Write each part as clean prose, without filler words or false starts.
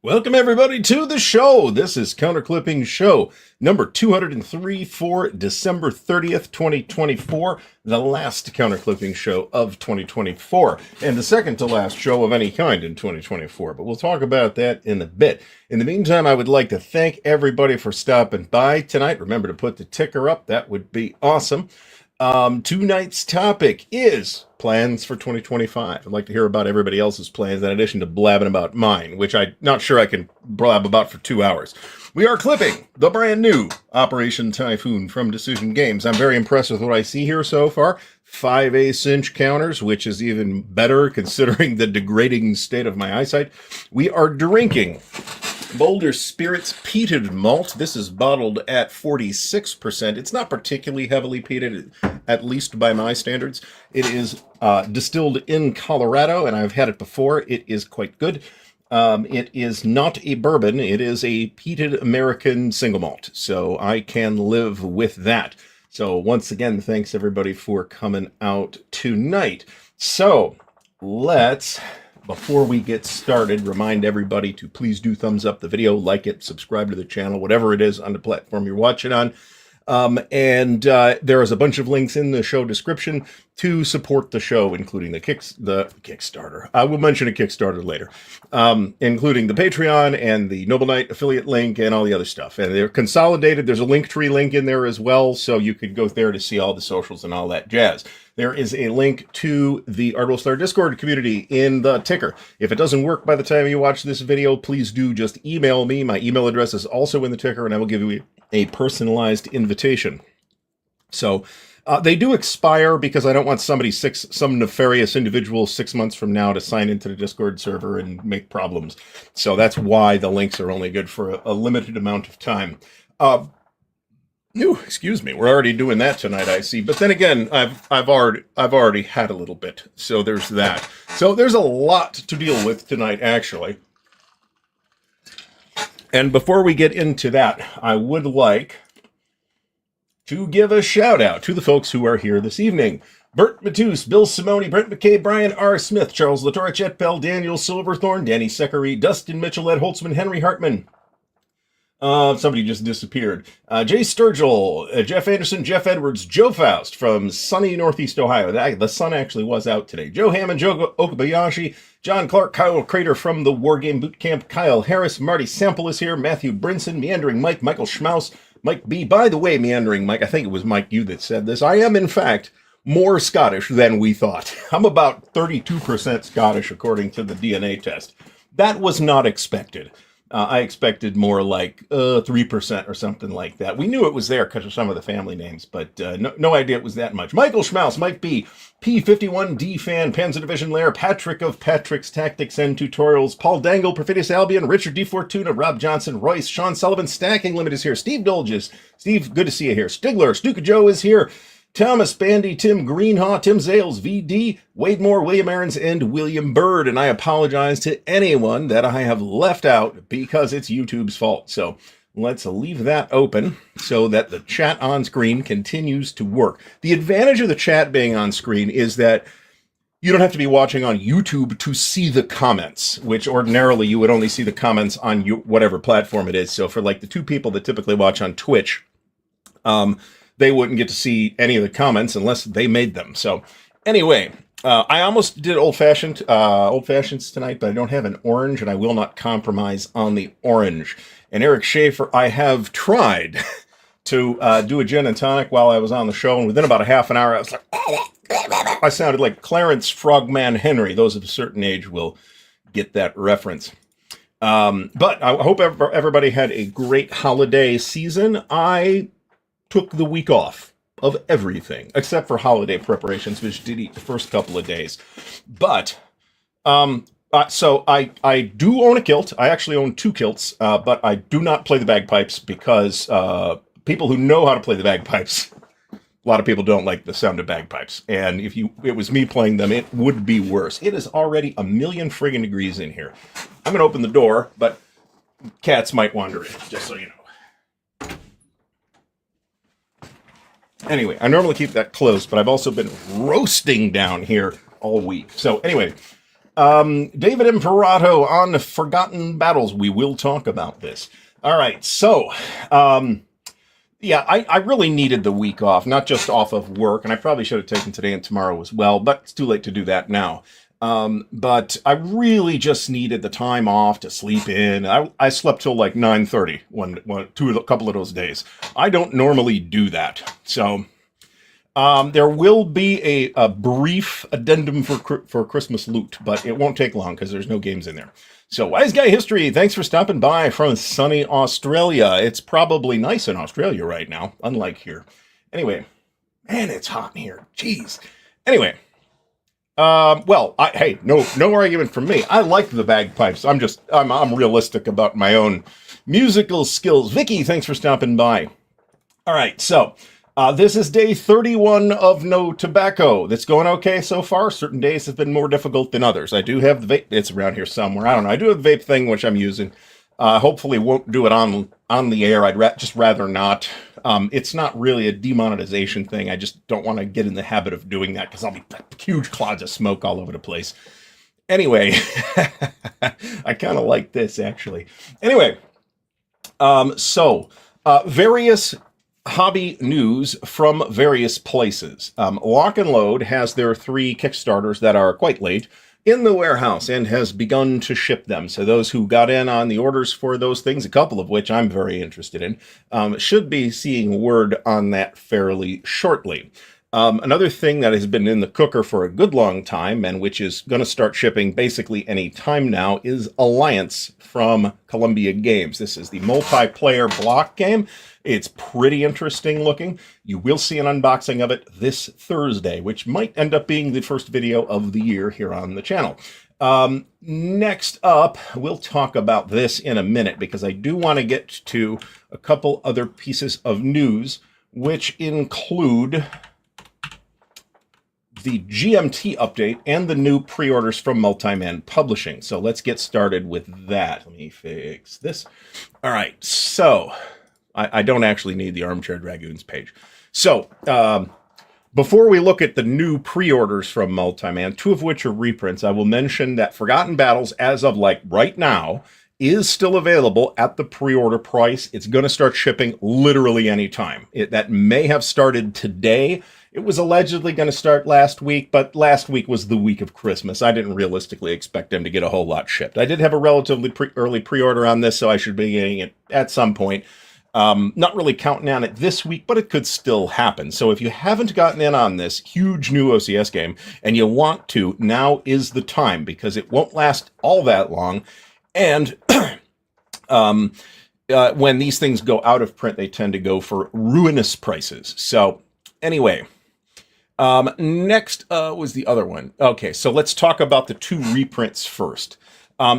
Welcome everybody to the show. This is Counterclipping Show number 203 for December 30th, 2024, the last Counterclipping show of 2024, and the second to last show of any kind in 2024, but we'll talk about that in a bit. In the meantime, I would like to thank everybody for stopping by tonight. Remember to put the ticker up. That would be awesome. Tonight's topic is plans for 2025. I'd like to hear about everybody else's plans in addition to blabbing about mine, which I'm not sure I can blab about for 2 hours. We are clipping the brand new Operation Typhoon from Decision Games. I'm very impressed with what I see here so far. 5 cinch counters, which is even better considering the degrading state of my eyesight. We are drinking Boulder Spirits peated malt. This is bottled at 46%. It's not particularly heavily peated, at least by my standards. It is distilled in Colorado, and I've had it before. It is quite good. It is not a bourbon. It is a peated American single malt, so I can live with that. So once again, thanks everybody for coming out tonight. So let's, before we get started, remind everybody to please do thumbs up the video, like it, subscribe to the channel, whatever it is on the platform you're watching on. There is a bunch of links in the show description to support the show, including the Kickstarter. I will mention a Kickstarter later, including the Patreon and the Noble Knight affiliate link and all the other stuff. And they're consolidated. There's a Linktree link in there as well, so you could go there to see all the socials and all that jazz. There is a link to the Ardwulf Lair Discord community in the ticker. If it doesn't work by the time you watch this video, please do just email me. My email address is also in the ticker, and I will give you a personalized invitation. So they do expire because I don't want some nefarious individual 6 months from now to sign into the Discord server and make problems. So that's why the links are only good for a limited amount of time. Excuse me, we're already doing that tonight, I see. But then again, I've already had a little bit, so there's that. So there's a lot to deal with tonight, actually. And before we get into that, I would like to give a shout out to the folks who are here this evening. Bert Matus, Bill Simone, Brent McKay, Brian R. Smith, Charles Latour, Chet Bell, Daniel Silverthorne, Danny Seckery, Dustin Mitchell, Ed Holtzman, Henry Hartman. Somebody just disappeared. Jay Sturgill, Jeff Anderson, Jeff Edwards, Joe Faust from sunny Northeast Ohio. The sun actually was out today. Joe Hammond, Joe Okabayashi, John Clark, Kyle Crater from the Wargame Bootcamp, Kyle Harris, Marty Sample is here, Matthew Brinson, Meandering Mike, Michael Schmaus, Mike B. By the way, Meandering Mike, I think it was Mike you that said this. I am, in fact, more Scottish than we thought. I'm about 32% Scottish according to the DNA test. That was not expected. I expected more like 3% or something like that. We knew it was there because of some of the family names, but no idea it was that much. Michael Schmaus, Mike B, P51D fan, Panzer Division Lair, Patrick of Patrick's Tactics and Tutorials, Paul Dangle, Perfidious Albion, Richard D. Fortuna, Rob Johnson, Royce, Sean Sullivan, Stacking Limit is here, Steve Dolges, Steve, good to see you here, Stigler, Stuka Joe is here, Thomas Bandy, Tim Greenhaw, Tim Zales, VD, Wade Moore, William Aarons, and William Bird. And I apologize to anyone that I have left out because it's YouTube's fault. So let's leave that open so that the chat on screen continues to work. The advantage of the chat being on screen is that you don't have to be watching on YouTube to see the comments, which ordinarily you would only see the comments on whatever platform it is. So for like the two people that typically watch on Twitch, they wouldn't get to see any of the comments unless they made them. So anyway, I almost did old fashions tonight, but I don't have an orange and I will not compromise on the orange. And Eric Schaefer, I have tried to do a gin and tonic while I was on the show. And within about a half an hour, I was like, I sounded like Clarence Frogman Henry. Those of a certain age will get that reference. But I hope everybody had a great holiday season. I took the week off of everything except for holiday preparations, which did eat the first couple of days. But so I do own a kilt. I actually own 2 kilts, but I do not play the bagpipes because people who know how to play the bagpipes, a lot of people don't like the sound of bagpipes. And if it was me playing them, it would be worse. It is already a million friggin' degrees in here. I'm going to open the door, but cats might wander in, just so you know. Anyway, I normally keep that closed, but I've also been roasting down here all week. So anyway, David Imperato on Forgotten Battles. We will talk about this. All right, so, yeah, I really needed the week off, not just off of work, and I probably should have taken today and tomorrow as well, but it's too late to do that now. But I really just needed the time off to sleep in. I slept till like 9:30 a couple of those days. I don't normally do that. So there will be a brief addendum for Christmas loot, but it won't take long because there's no games in there. So Wise Guy History, thanks for stopping by from sunny Australia. It's probably nice in Australia right now, unlike here. Anyway, man, it's hot in here. Jeez. Anyway. Hey, no argument from me. I like the bagpipes. I'm realistic about my own musical skills. Vicky, thanks for stopping by. All right, so this is day 31 of No Tobacco. That's going okay so far. Certain days have been more difficult than others. I do have the vape. It's around here somewhere. I don't know. I do have the vape thing, which I'm using. Hopefully won't do it on the air. I'd just rather not. It's not really a demonetization thing. I just don't want to get in the habit of doing that because I'll be huge clouds of smoke all over the place. Anyway, I kind of like this actually. Anyway, various hobby news from various places. Lock and Load has their 3 Kickstarters that are quite late in the warehouse and has begun to ship them. So those who got in on the orders for those things, a couple of which I'm very interested in, should be seeing word on that fairly shortly. Another thing that has been in the cooker for a good long time and which is going to start shipping basically any time now is Alliance from Columbia Games. This is the multiplayer block game. It's pretty interesting looking. You will see an unboxing of it this Thursday, which might end up being the first video of the year here on the channel. Next up, we'll talk about this in a minute because I do want to get to a couple other pieces of news, which include the GMT update and the new pre-orders from Multiman Publishing. So let's get started with that. Let me fix this. All right, so I don't actually need the Armchair Dragoons page. So before we look at the new pre-orders from Multiman, 2 of which are reprints, I will mention that Forgotten Battles, as of like right now, is still available at the pre-order price. It's going to start shipping literally anytime. That may have started today. It was allegedly going to start last week, but last week was the week of Christmas. I didn't realistically expect them to get a whole lot shipped. I did have a relatively early pre-order on this, so I should be getting it at some point. Not really counting on it this week, but it could still happen. So if you haven't gotten in on this huge new OCS game and you want to, now is the time because it won't last all that long. And when these things go out of print, they tend to go for ruinous prices. So anyway, next was the other one. Okay, so let's talk about the 2 reprints first.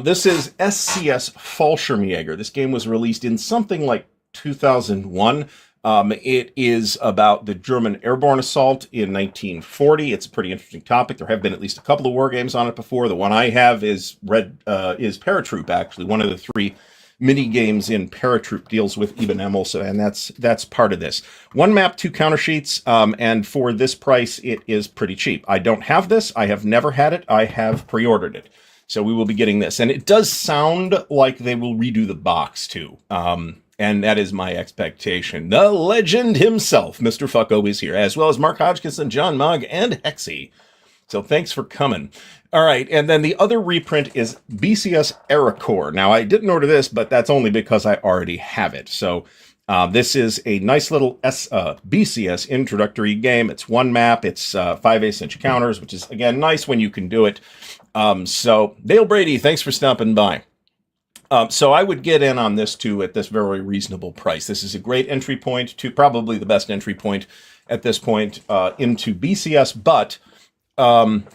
This is SCS Fallschirmjäger. This game was released in something like 2001. It is about the German airborne assault in 1940. It's a pretty interesting topic. There have been at least a couple of war games on it before. The one I have is Paratroop, actually. One of the 3 mini games in Paratroop deals with Eben Emmel, and that's part of this. 1 map, 2 counter sheets, and for this price, it is pretty cheap. I don't have this. I have never had it. I have pre-ordered it. So we will be getting this. And it does sound like they will redo the box, too. And that is my expectation. The legend himself, Mr. Fucko, is here, as well as Mark Hodgkinson, John Mogg, and Hexy. So thanks for coming. All right, and then the other reprint is BCS Aerocore. Now, I didn't order this, but that's only because I already have it. So this is a nice little BCS introductory game. It's 1 map. It's 5/8-inch counters, which is, again, nice when you can do it. So Dale Brady, thanks for stopping by. So I would get in on this too at this very reasonable price. This is a great entry point to probably the best entry point at this point into BCS, but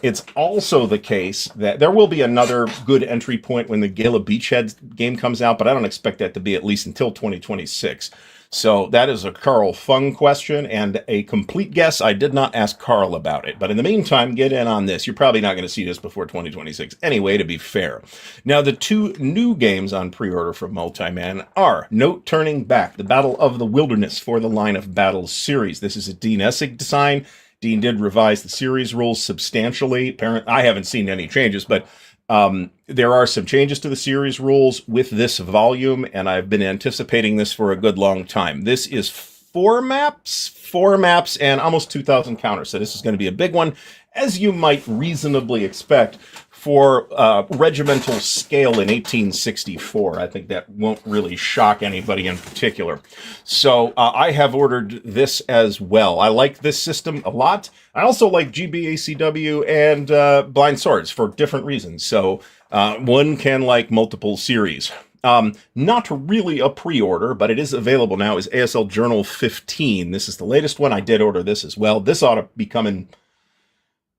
it's also the case that there will be another good entry point when the Gala Beachhead game comes out, but I don't expect that to be at least until 2026. So that is a Carl Fung question and a complete guess. I did not ask Carl about it, but in the meantime, get in on this. You're probably not going to see this before 2026 anyway, to be fair. Now, the 2 new games on pre-order from Multiman are Note Turning Back, the Battle of the Wilderness for the Line of Battles series. This is a Dean Essig design. Dean did revise the series rules substantially. I haven't seen any changes, but There are some changes to the series rules with this volume, and I've been anticipating this for a good long time. This is four maps, and almost 2,000 counters. So this is going to be a big one, as you might reasonably expect for regimental scale in 1864. I think that won't really shock anybody in particular. So I have ordered this as well. I like this system a lot. I also like GBACW and Blind Swords for different reasons. So one can like multiple series. Not really a pre-order, but it is available now, is ASL Journal 15. This is the latest one. I did order this as well. This ought to be coming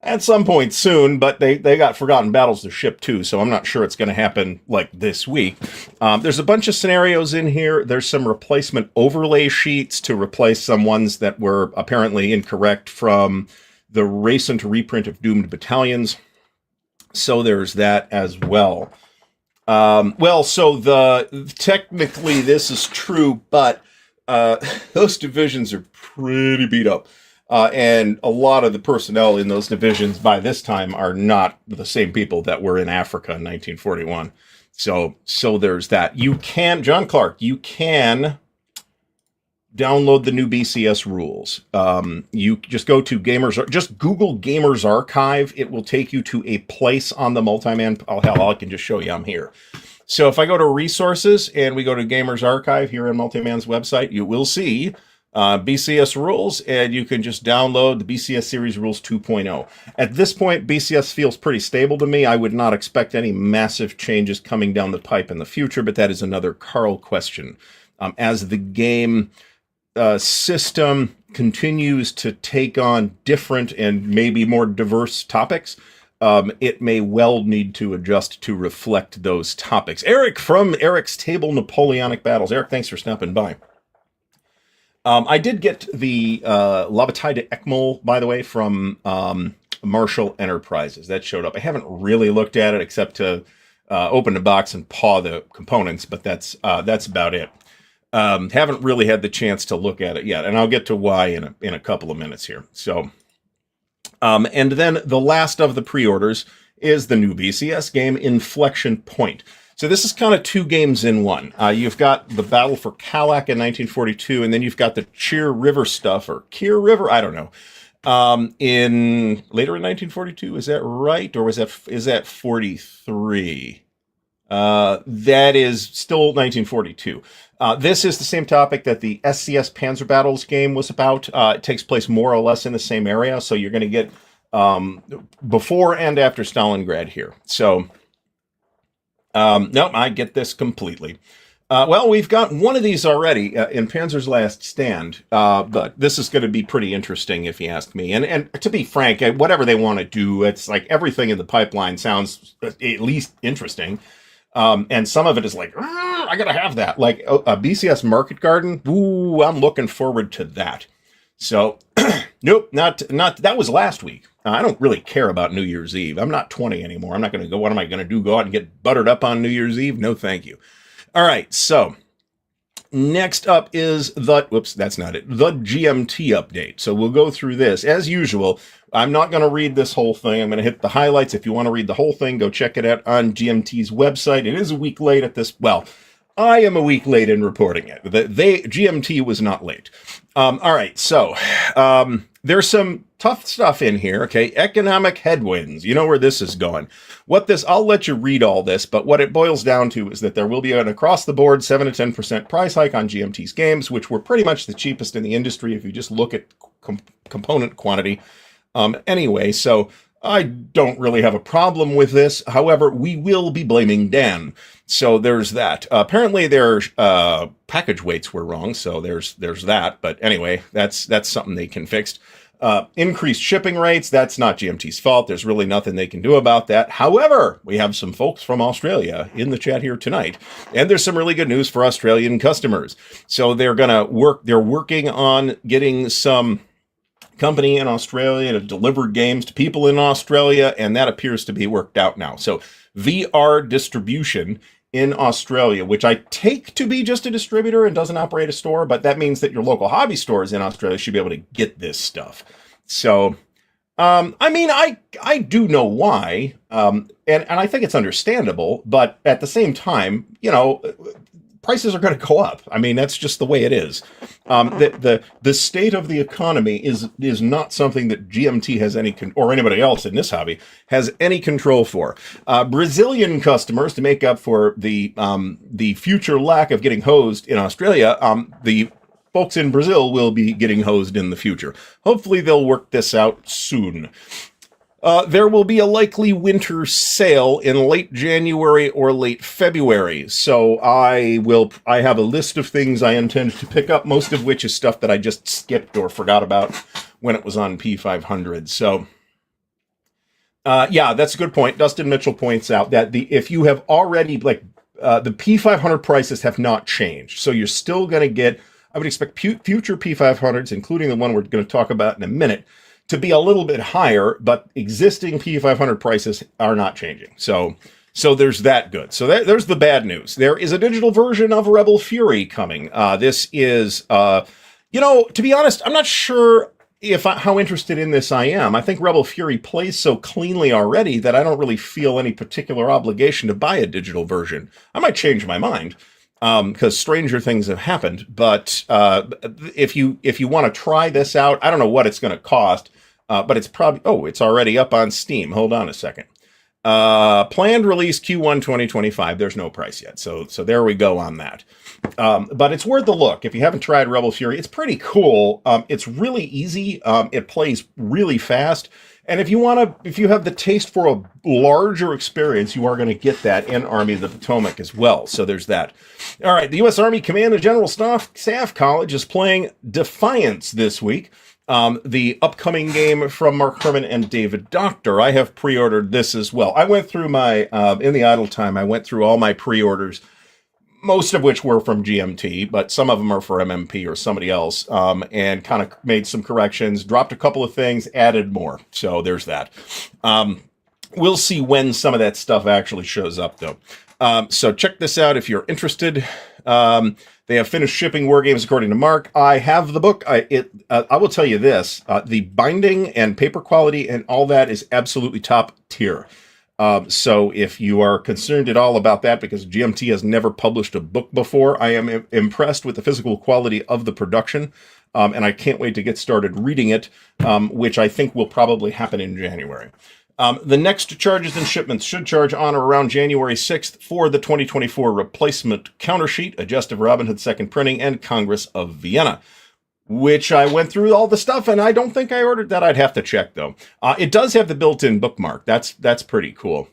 at some point soon, but they got Forgotten Battles to ship too, so I'm not sure it's going to happen like this week. There's a bunch of scenarios in here. There's some replacement overlay sheets to replace some ones that were apparently incorrect from the recent reprint of Doomed Battalions. So there's that as well. So technically this is true, but those divisions are pretty beat up. And a lot of the personnel in those divisions by this time are not the same people that were in Africa in 1941. So there's that. You can, John Clark, you can download the new BCS rules. You just go to just Google Gamers Archive. It will take you to a place on the multi-man. Oh, hell, I can just show you. I'm here. So if I go to resources and we go to Gamers Archive here on Multiman's website, you will see BCS rules, and you can just download the BCS Series Rules 2.0. At this point, BCS feels pretty stable to me. I would not expect any massive changes coming down the pipe in the future, but that is another Carl question. As the game system continues to take on different and maybe more diverse topics, it may well need to adjust to reflect those topics. Eric from Eric's Table Napoleonic Battles. Eric, thanks for stopping by. I did get the La Bataille de Ekmol, by the way, from Marshall Enterprises. That showed up. I haven't really looked at it except to open the box and paw the components, but that's about it. Haven't really had the chance to look at it yet, and I'll get to why in a couple of minutes here. So, and then the last of the pre-orders is the new BCS game, Inflection Point. So this is kind of two games in one. You've got the Battle for Calac in 1942, and then you've got the Cheer River stuff, or Keir River, I don't know, in later in 1942. Is that right, or is that 43? That is still 1942. This is the same topic that the SCS Panzer Battles game was about. It takes place more or less in the same area, so you're going to get before and after Stalingrad here. So. No, I get this completely. Well, we've got one of these already in Panzer's Last Stand, but this is going to be pretty interesting if you ask me. And to be frank, whatever they want to do, it's like everything in the pipeline sounds at least interesting. And some of it is like, I got to have that. Like a BCS Market Garden. Ooh, I'm looking forward to that. So, nope, not that was last week. I don't really care about New Year's Eve. I'm not 20 anymore. I'm not going to go. What am I going to do? Go out and get buttered up on New Year's Eve? No, thank you. All right. So next up is that's not it. The GMT update. So we'll go through this as usual. I'm not going to read this whole thing. I'm going to hit the highlights. If you want to read the whole thing, go check it out on GMT's website. It is a week late at this. Well, I am a week late in reporting it. GMT was not late. All right. So, there's some tough stuff in here, okay? Economic headwinds. You know where this is going. I'll let you read all this, but what it boils down to is that there will be an across-the-board 7 to 10% price hike on GMT's games, which were pretty much the cheapest in the industry if you just look at component quantity. Anyway, so I don't really have a problem with this. However, we will be blaming Dan. So there's that. Apparently their package weights were wrong, so there's that. But anyway, that's something they can fix. Increased shipping rates, that's not GMT's fault. There's really nothing they can do about that. However, we have some folks from Australia in the chat here tonight, and there's some really good news for Australian customers. So they're working on getting some company in Australia to deliver games to people in Australia, and that appears to be worked out now. So VR distribution in Australia, which I take to be just a distributor and doesn't operate a store, but that means that your local hobby stores in Australia should be able to get this stuff. So I mean, I do know why, and I think it's understandable, but at the same time, prices are going to go up. I mean, that's just the way it is. The state of the economy is not something that GMT has or anybody else in this hobby has any control for. Brazilian customers, to make up for the future lack of getting hosed in Australia, the folks in Brazil will be getting hosed in the future. Hopefully they'll work this out soon. There will be a likely winter sale in late January or late February. So I have a list of things I intend to pick up, most of which is stuff that I just skipped or forgot about when it was on P500. So yeah, that's a good point. Dustin Mitchell points out that if you have already, the P500 prices have not changed. So you're still going to get, I would expect future P500s, including the one we're going to talk about in a minute, to be a little bit higher, but existing P500 prices are not changing. So there's that good. So there's the bad news. There is a digital version of Rebel Fury coming. This is, to be honest, I'm not sure how interested in this I am. I think Rebel Fury plays so cleanly already that I don't really feel any particular obligation to buy a digital version. I might change my mind, because stranger things have happened. But if you want to try this out, I don't know what it's going to cost, but it's probably, it's already up on Steam. Hold on a second. Planned release Q1 2025. There's no price yet. So there we go on that. But it's worth a look. If you haven't tried Rebel Fury, it's pretty cool. It's really easy. It plays really fast. And if you have the taste for a larger experience, you are going to get that in Army of the Potomac as well. So there's that. All right, the U.S. Army Command and General Staff College is playing Defiance this week. The upcoming game from Mark Herman and David Doctor. I have pre-ordered this as well. I went through in the idle time, I went through all my pre-orders, most of which were from GMT, but some of them are for MMP or somebody else, and kind of made some corrections, dropped a couple of things, added more. So there's that. We'll see when some of that stuff actually shows up, though. So check this out if you're interested. They have finished shipping Wargames according to Mark. I have the book. I will tell you this. The binding and paper quality and all that is absolutely top tier. So if you are concerned at all about that, because GMT has never published a book before, I am impressed with the physical quality of the production, and I can't wait to get started reading it, which I think will probably happen in January. The next charges and shipments should charge on or around January 6th for the 2024 replacement countersheet, A Jest of Robin Hood second printing, and Congress of Vienna, which I went through all the stuff, and I don't think I ordered that. I'd have to check, though. It does have the built-in bookmark. That's pretty cool.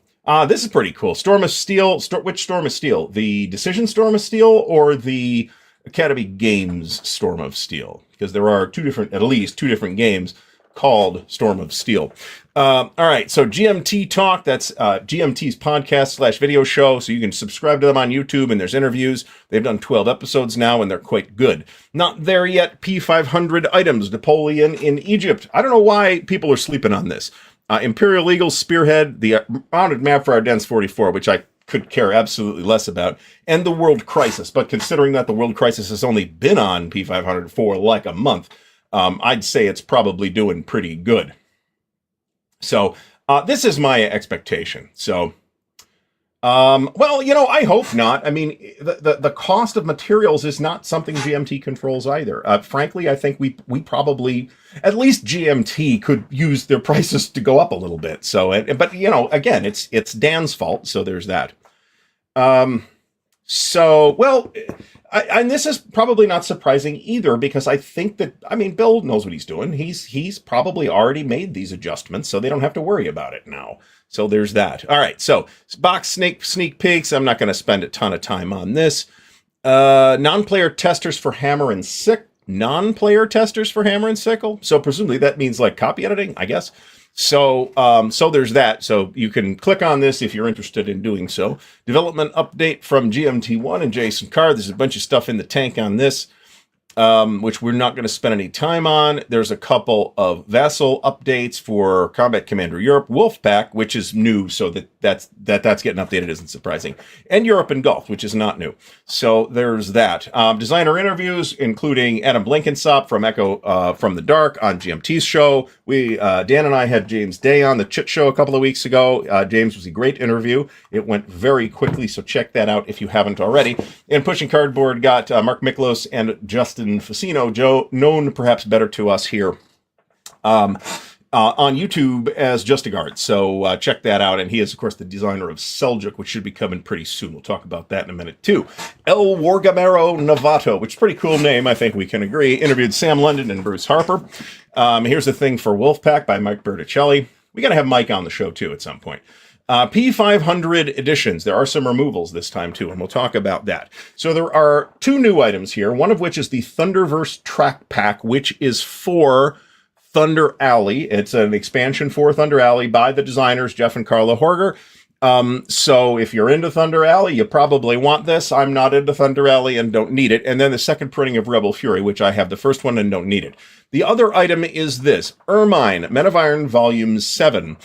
This is pretty cool. Storm of Steel. Which Storm of Steel? The Decision Storm of Steel or the Academy Games Storm of Steel? Because there are at least two different games called Storm of Steel. All right, so GMT Talk, that's GMT's podcast / video show, so you can subscribe to them on YouTube, and there's interviews. They've done 12 episodes now, and they're quite good. Not there yet, P500 items, Napoleon in Egypt. I don't know why people are sleeping on this. Imperial Eagle Spearhead, the mounted map for Ardennes 44, which I could care absolutely less about, and the World Crisis. But considering that the World Crisis has only been on P500 for like a month, I'd say it's probably doing pretty good. So this is my expectation. So, well, I hope not. I mean, the cost of materials is not something GMT controls either. Frankly, I think we probably, at least GMT could use their prices to go up a little bit. So, but again, it's Dan's fault. So there's that. So, well, and this is probably not surprising either, because I think that, Bill knows what he's doing. He's probably already made these adjustments, so they don't have to worry about it now. So there's that. All right, so box sneak peeks. I'm not going to spend a ton of time on this. Non-player testers for Hammer and Sickle. Non-player testers for Hammer and Sickle. So presumably that means like copy editing, I guess. So there's that. So you can click on this if you're interested in doing so. Development update from GMT1 and Jason Carr. There's a bunch of stuff in the tank on this. which we're not going to spend any time on. There's a couple of vessel updates for Combat Commander Europe, Wolfpack, which is new, so that's getting updated isn't surprising, and Europe and Gulf, which is not new. So there's that. Designer interviews, including Adam Blenkinsop from Echo from the Dark on GMT's show. Dan and I had James Day on the Chit Show a couple of weeks ago. James was a great interview. It went very quickly, so check that out if you haven't already. And Pushing Cardboard got Mark Miklos and Justin Facino, Joe, known perhaps better to us here on YouTube as Just a Guard. So check that out. And he is, of course, the designer of Seljuk, which should be coming pretty soon. We'll talk about that in a minute, too. El Wargamero Novato, which is a pretty cool name, I think we can agree. Interviewed Sam London and Bruce Harper. Here's the thing for Wolfpack by Mike Berticelli. We got to have Mike on the show, too, at some point. P500 editions. There are some removals this time, too, and we'll talk about that. So there are two new items here, one of which is the Thunderverse Track Pack, which is for Thunder Alley. It's an expansion for Thunder Alley by the designers, Jeff and Carla Horger. So if you're into Thunder Alley, you probably want this. I'm not into Thunder Alley and don't need it. And then the second printing of Rebel Fury, which I have the first one and don't need it. The other item is this, Ermine, Men of Iron, Volume 7.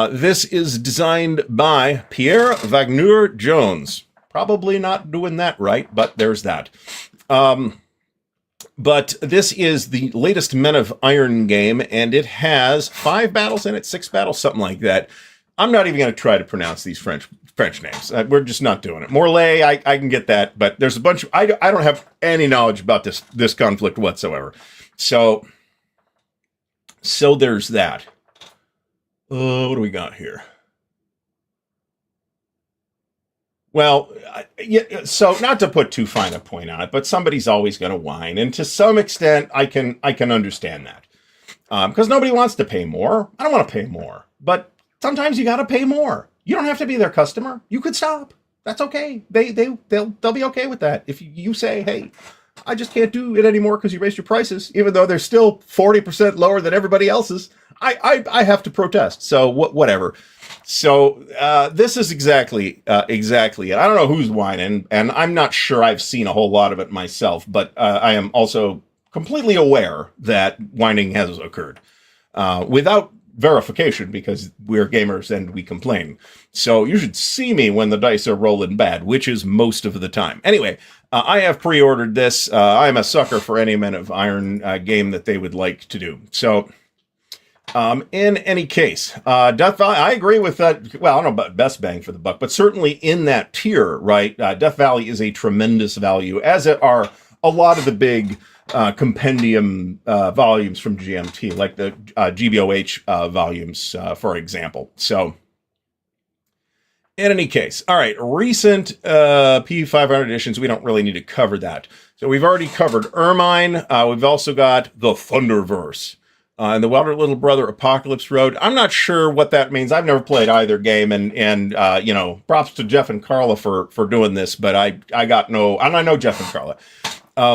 This is designed by Pierre Wagner Jones. Probably not doing that right, but there's that. But this is the latest Men of Iron game, and it has 5 battles in it, 6 battles, something like that. I'm not even going to try to pronounce these French names. We're just not doing it. Morlaix, I can get that, but there's a bunch of... I don't have any knowledge about this conflict whatsoever. So there's that. What do we got here? Well, yeah, so not to put too fine a point on it, but somebody's always going to whine, and to some extent, I can understand that, because nobody wants to pay more. I don't want to pay more, but sometimes you got to pay more. You don't have to be their customer. You could stop. That's okay. They'll be okay with that. If you say, hey, I just can't do it anymore because you raised your prices, even though they're still 40% lower than everybody else's, I have to protest. So whatever. So this is exactly it. I don't know who's whining, and I'm not sure I've seen a whole lot of it myself, but I am also completely aware that whining has occurred without verification, because we're gamers and we complain. So you should see me when the dice are rolling bad, which is most of the time. Anyway, I have pre-ordered this. I'm a sucker for any Men of Iron game that they would like to do. So in any case, Death Valley, I agree with that. Well, I don't know about best bang for the buck, but certainly in that tier, right? Death Valley is a tremendous value, as are a lot of the big compendium volumes from GMT, like the GBOH volumes, for example. So in any case, all right, recent P500 editions, we don't really need to cover that. So we've already covered Ermine. We've also got the Thunderverse. And the Welder Little Brother Apocalypse Road. I'm not sure what that means. I've never played either game, and you know, props to Jeff and Carla for doing this, but I got no, and I know Jeff and Carla,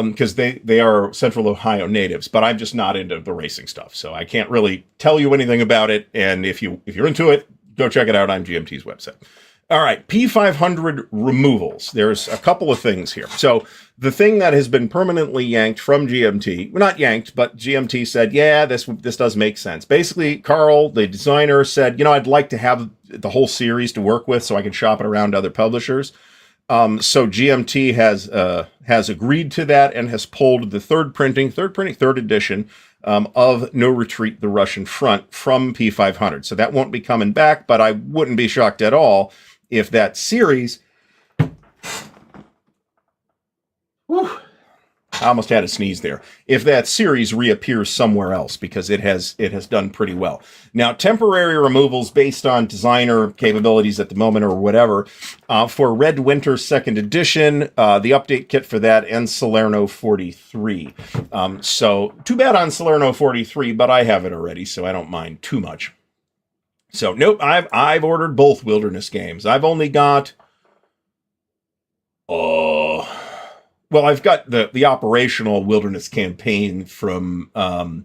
because they are Central Ohio natives, but I'm just not into the racing stuff, so I can't really tell you anything about it. And if you're into it, go check it out on GMT's website. All right, P500 removals. There's a couple of things here. So the thing that has been permanently yanked from GMT, well, not yanked, but GMT said, yeah, this does make sense. Basically, Carl, the designer, said, you know, I'd like to have the whole series to work with so I can shop it around to other publishers. So GMT has agreed to that and has pulled the third edition of No Retreat, the Russian Front from P500. So that won't be coming back, but I wouldn't be shocked at all if that series, I almost had a sneeze there, if that series reappears somewhere else, because it has done pretty well. Now, temporary removals based on designer capabilities at the moment or whatever, for Red Winter 2nd Edition, the update kit for that, and Salerno 43. So too bad on Salerno 43, but I have it already, so I don't mind too much. So nope, I've ordered both Wilderness games. I've only got, well, I've got the operational Wilderness campaign from On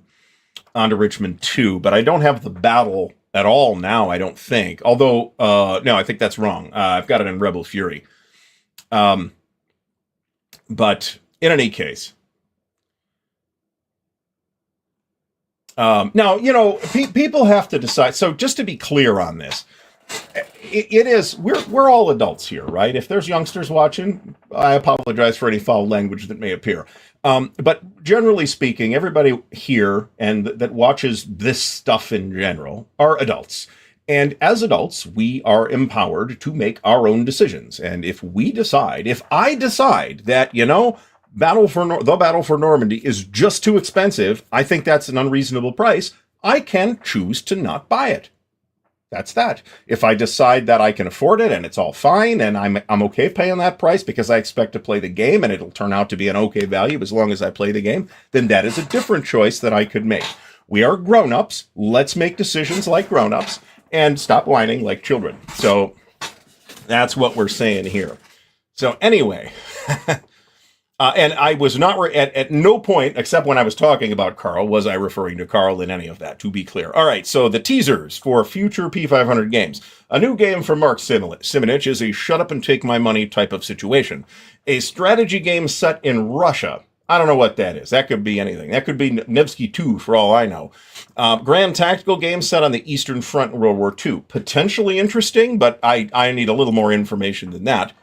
to Richmond 2, but I don't have the battle at all now, I don't think. Although, no, I think that's wrong. I've got it in Rebel Fury. But in any case, Now, people have to decide. So just to be clear on this, we're all adults here, right? If there's youngsters watching, I apologize for any foul language that may appear. But generally speaking, everybody here and that watches this stuff in general are adults. And as adults, we are empowered to make our own decisions. And if I decide that, the Battle for Normandy is just too expensive, I think that's an unreasonable price, I can choose to not buy it. That's that. If I decide that I can afford it and it's all fine and I'm okay paying that price because I expect to play the game and it'll turn out to be an okay value as long as I play the game, then that is a different choice that I could make. We are grown-ups. Let's make decisions like grown-ups and stop whining like children. So that's what we're saying here. So anyway, and I was not at no point, except when I was talking about Carl, was I referring to Carl in any of that, to be clear. All right, so the teasers for future P500 games. A new game from Mark Simonich is a shut-up-and-take-my-money type of situation. A strategy game set in Russia. I don't know what that is. That could be anything. That could be Nevsky 2, for all I know. Grand tactical game set on the Eastern Front in World War II. Potentially interesting, but I need a little more information than that.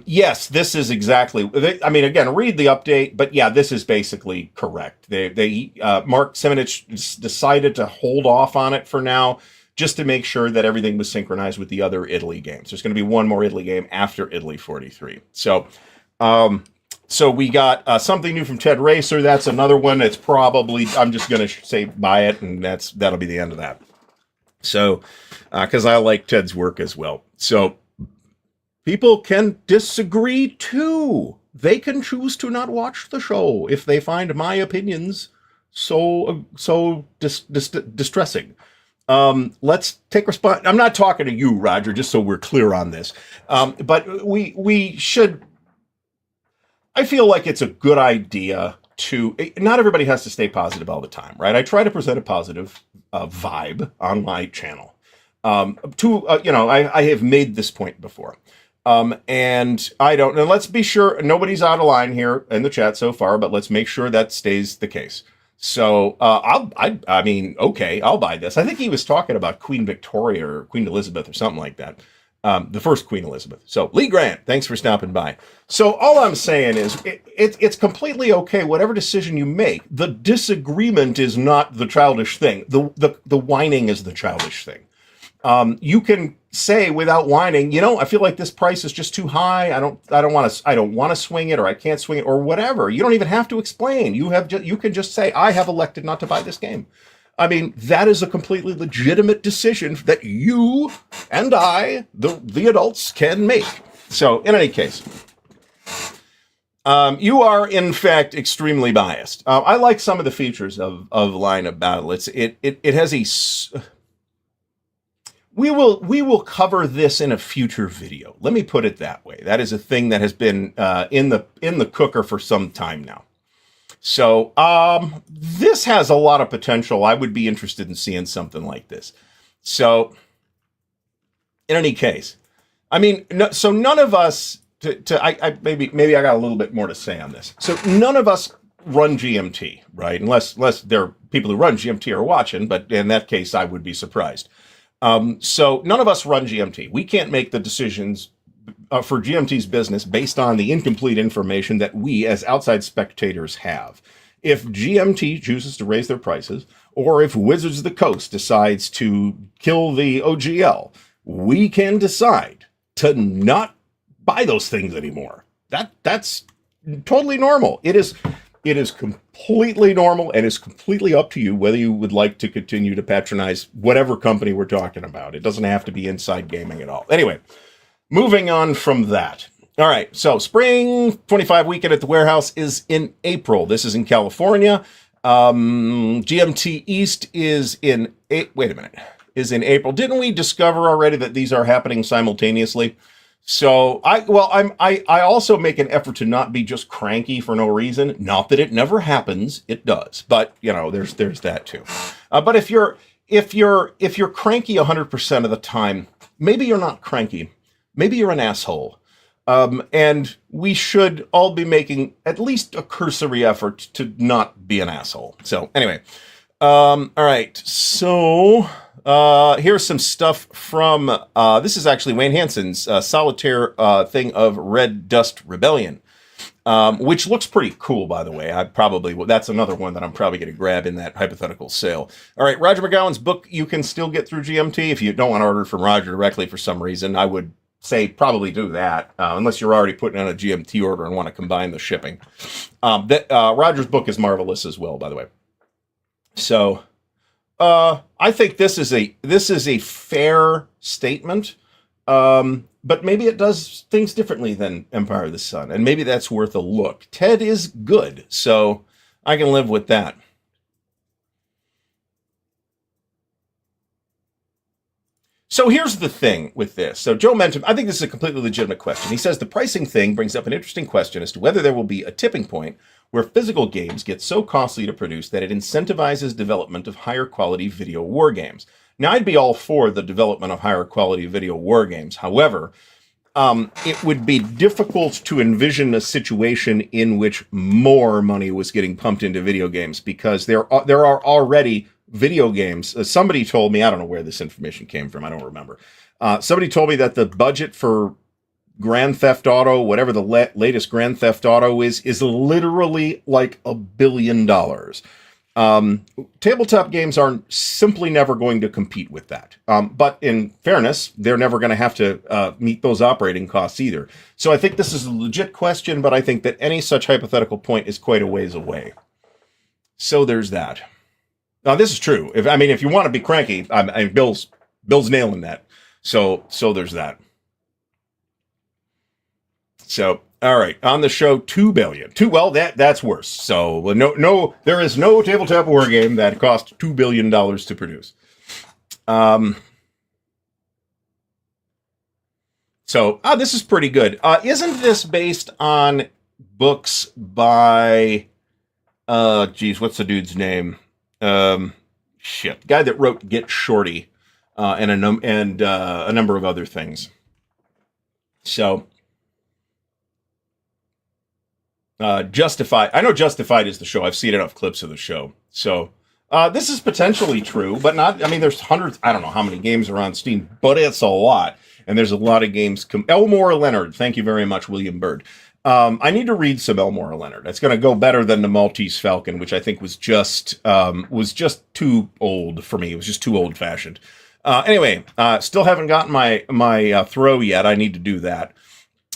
Yes, this is exactly, again, read the update, but yeah, this is basically correct. Mark Simonich decided to hold off on it for now, just to make sure that everything was synchronized with the other Italy games. There's going to be one more Italy game after Italy 43. So we got something new from Ted Racer. That's another one. It's probably, I'm just going to say buy it, and that'll be the end of that. So, because I like Ted's work as well. So, people can disagree too. They can choose to not watch the show if they find my opinions so distressing. Let's take response. I'm not talking to you, Roger, just so we're clear on this. But we should. I feel like it's a good idea to. Not everybody has to stay positive all the time, right? I try to present a positive vibe on my channel. I have made this point before. And let's be sure nobody's out of line here in the chat so far, but let's make sure that stays the case. So, I'll buy this. I think he was talking about Queen Victoria or Queen Elizabeth or something like that. The first Queen Elizabeth. So, Lee Grant, thanks for stopping by. So, all I'm saying is it's completely okay, whatever decision you make. The disagreement is not the childish thing. The whining is the childish thing. You can say without whining, I feel like this price is just too high. I don't want to swing it, or I can't swing it, or whatever. You don't even have to explain. You can just say, I have elected not to buy this game. I mean, that is a completely legitimate decision that you and I, the adults, can make. So, in any case, you are in fact extremely biased. I like some of the features of Line of Battle. It has a. We will cover this in a future video. Let me put it that way. That is a thing that has been in the cooker for some time now. So this has a lot of potential. I would be interested in seeing something like this. So in any case, so none of us. Maybe I got a little bit more to say on this. So none of us run GMT, right? Unless there are people who run GMT are watching, but in that case, I would be surprised. So none of us run GMT. We can't make the decisions for GMT's business based on the incomplete information that we as outside spectators have. If GMT chooses to raise their prices, or if Wizards of the Coast decides to kill the OGL, we can decide to not buy those things anymore. That's totally normal. It is completely normal, and it's completely up to you whether you would like to continue to patronize whatever company we're talking about. It doesn't have to be Inside Gaming at all. Anyway, moving on from that. All right, so Spring 25 weekend at the warehouse is in April. This is in California. GMT East is in April. Didn't we discover already that these are happening simultaneously? So I also make an effort to not be just cranky for no reason. Not that it never happens, it does. But there's that too. But if you're cranky 100% of the time, maybe you're not cranky. Maybe you're an asshole. And we should all be making at least a cursory effort to not be an asshole. So anyway, All right. So here's some stuff from this is actually Wayne Hansen's solitaire thing of Red Dust Rebellion. Which looks pretty cool, by the way. That's another one that I'm probably going to grab in that hypothetical sale. All right, Roger McGowan's book you can still get through GMT. If you don't want to order from Roger directly for some reason, I would say probably do that, unless you're already putting in a GMT order and want to combine the shipping. Roger's book is marvelous as well, by the way. So I think this is a fair statement. But maybe it does things differently than Empire of the Sun, and maybe that's worth a look. Ted is good, so I can live with that. So here's the thing with this. So Joe mentioned, I think this is a completely legitimate question. He says the pricing thing brings up an interesting question as to whether there will be a tipping point where physical games get so costly to produce that it incentivizes development of higher quality video war games. Now, I'd be all for the development of higher quality video war games. However, it would be difficult to envision a situation in which more money was getting pumped into video games because there are already video games. Somebody told me, I don't know where this information came from, I don't remember. Somebody told me that the budget for Grand Theft Auto, whatever the latest Grand Theft Auto is literally like $1 billion. Tabletop games are simply never going to compete with that. But in fairness, they're never going to have to meet those operating costs either. So I think this is a legit question, but I think that any such hypothetical point is quite a ways away. So there's that. Now, this is true. If you want to be cranky, Bill's nailing that. So there's that. So, all right, on the show, $2 billion. Well, that's worse. So, no, there is no tabletop war game that cost $2 billion to produce. This is pretty good. Isn't this based on books by, what's the dude's name? Guy that wrote Get Shorty, and a number of other things. So, Justified. I know Justified is the show. I've seen enough clips of the show. So, this is potentially true, but not, there's hundreds, I don't know how many games are on Steam, but it's a lot. And there's a lot of games. Elmore Leonard. Thank you very much, William Bird. I need to read some Elmore Leonard. It's going to go better than the Maltese Falcon, which I think was just too old for me. It was just too old fashioned. Anyway, still haven't gotten my throw yet. I need to do that.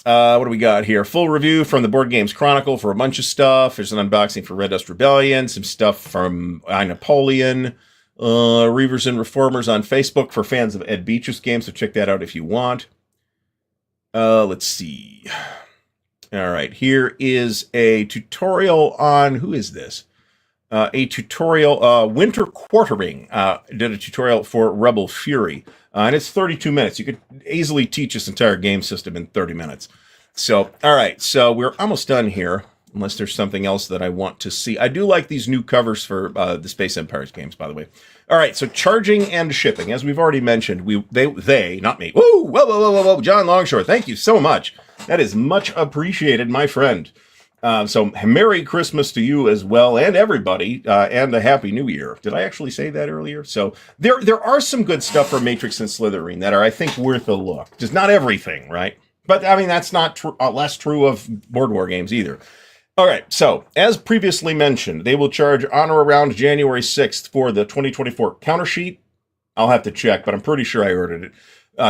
What do we got here? Full review from the Board Games Chronicle for a bunch of stuff. There's an unboxing for Red Dust Rebellion, some stuff from I, Napoleon, Reavers and Reformers on Facebook for fans of Ed Beach's game, so check that out if you want. Let's see. All right, here is a tutorial on, who is this? A tutorial, Winter Quartering, did a tutorial for Rebel Fury. And it's 32 minutes. You could easily teach this entire game system in 30 minutes. So, all right. So we're almost done here, unless there's something else that I want to see. I do like these new covers for the Space Empires games, by the way. All right. So charging and shipping, as we've already mentioned, they, not me. Woo! Whoa. John Longshore, thank you so much. That is much appreciated, my friend. So Merry Christmas to you as well, and everybody, and a Happy New Year. Did I actually say that earlier? So there are some good stuff for Matrix and Slytherin that are, I think, worth a look. Just not everything, right? But, that's not less true of board war games either. All right, so, as previously mentioned, they will charge on or around January 6th for the 2024 counter sheet. I'll have to check, but I'm pretty sure I ordered it.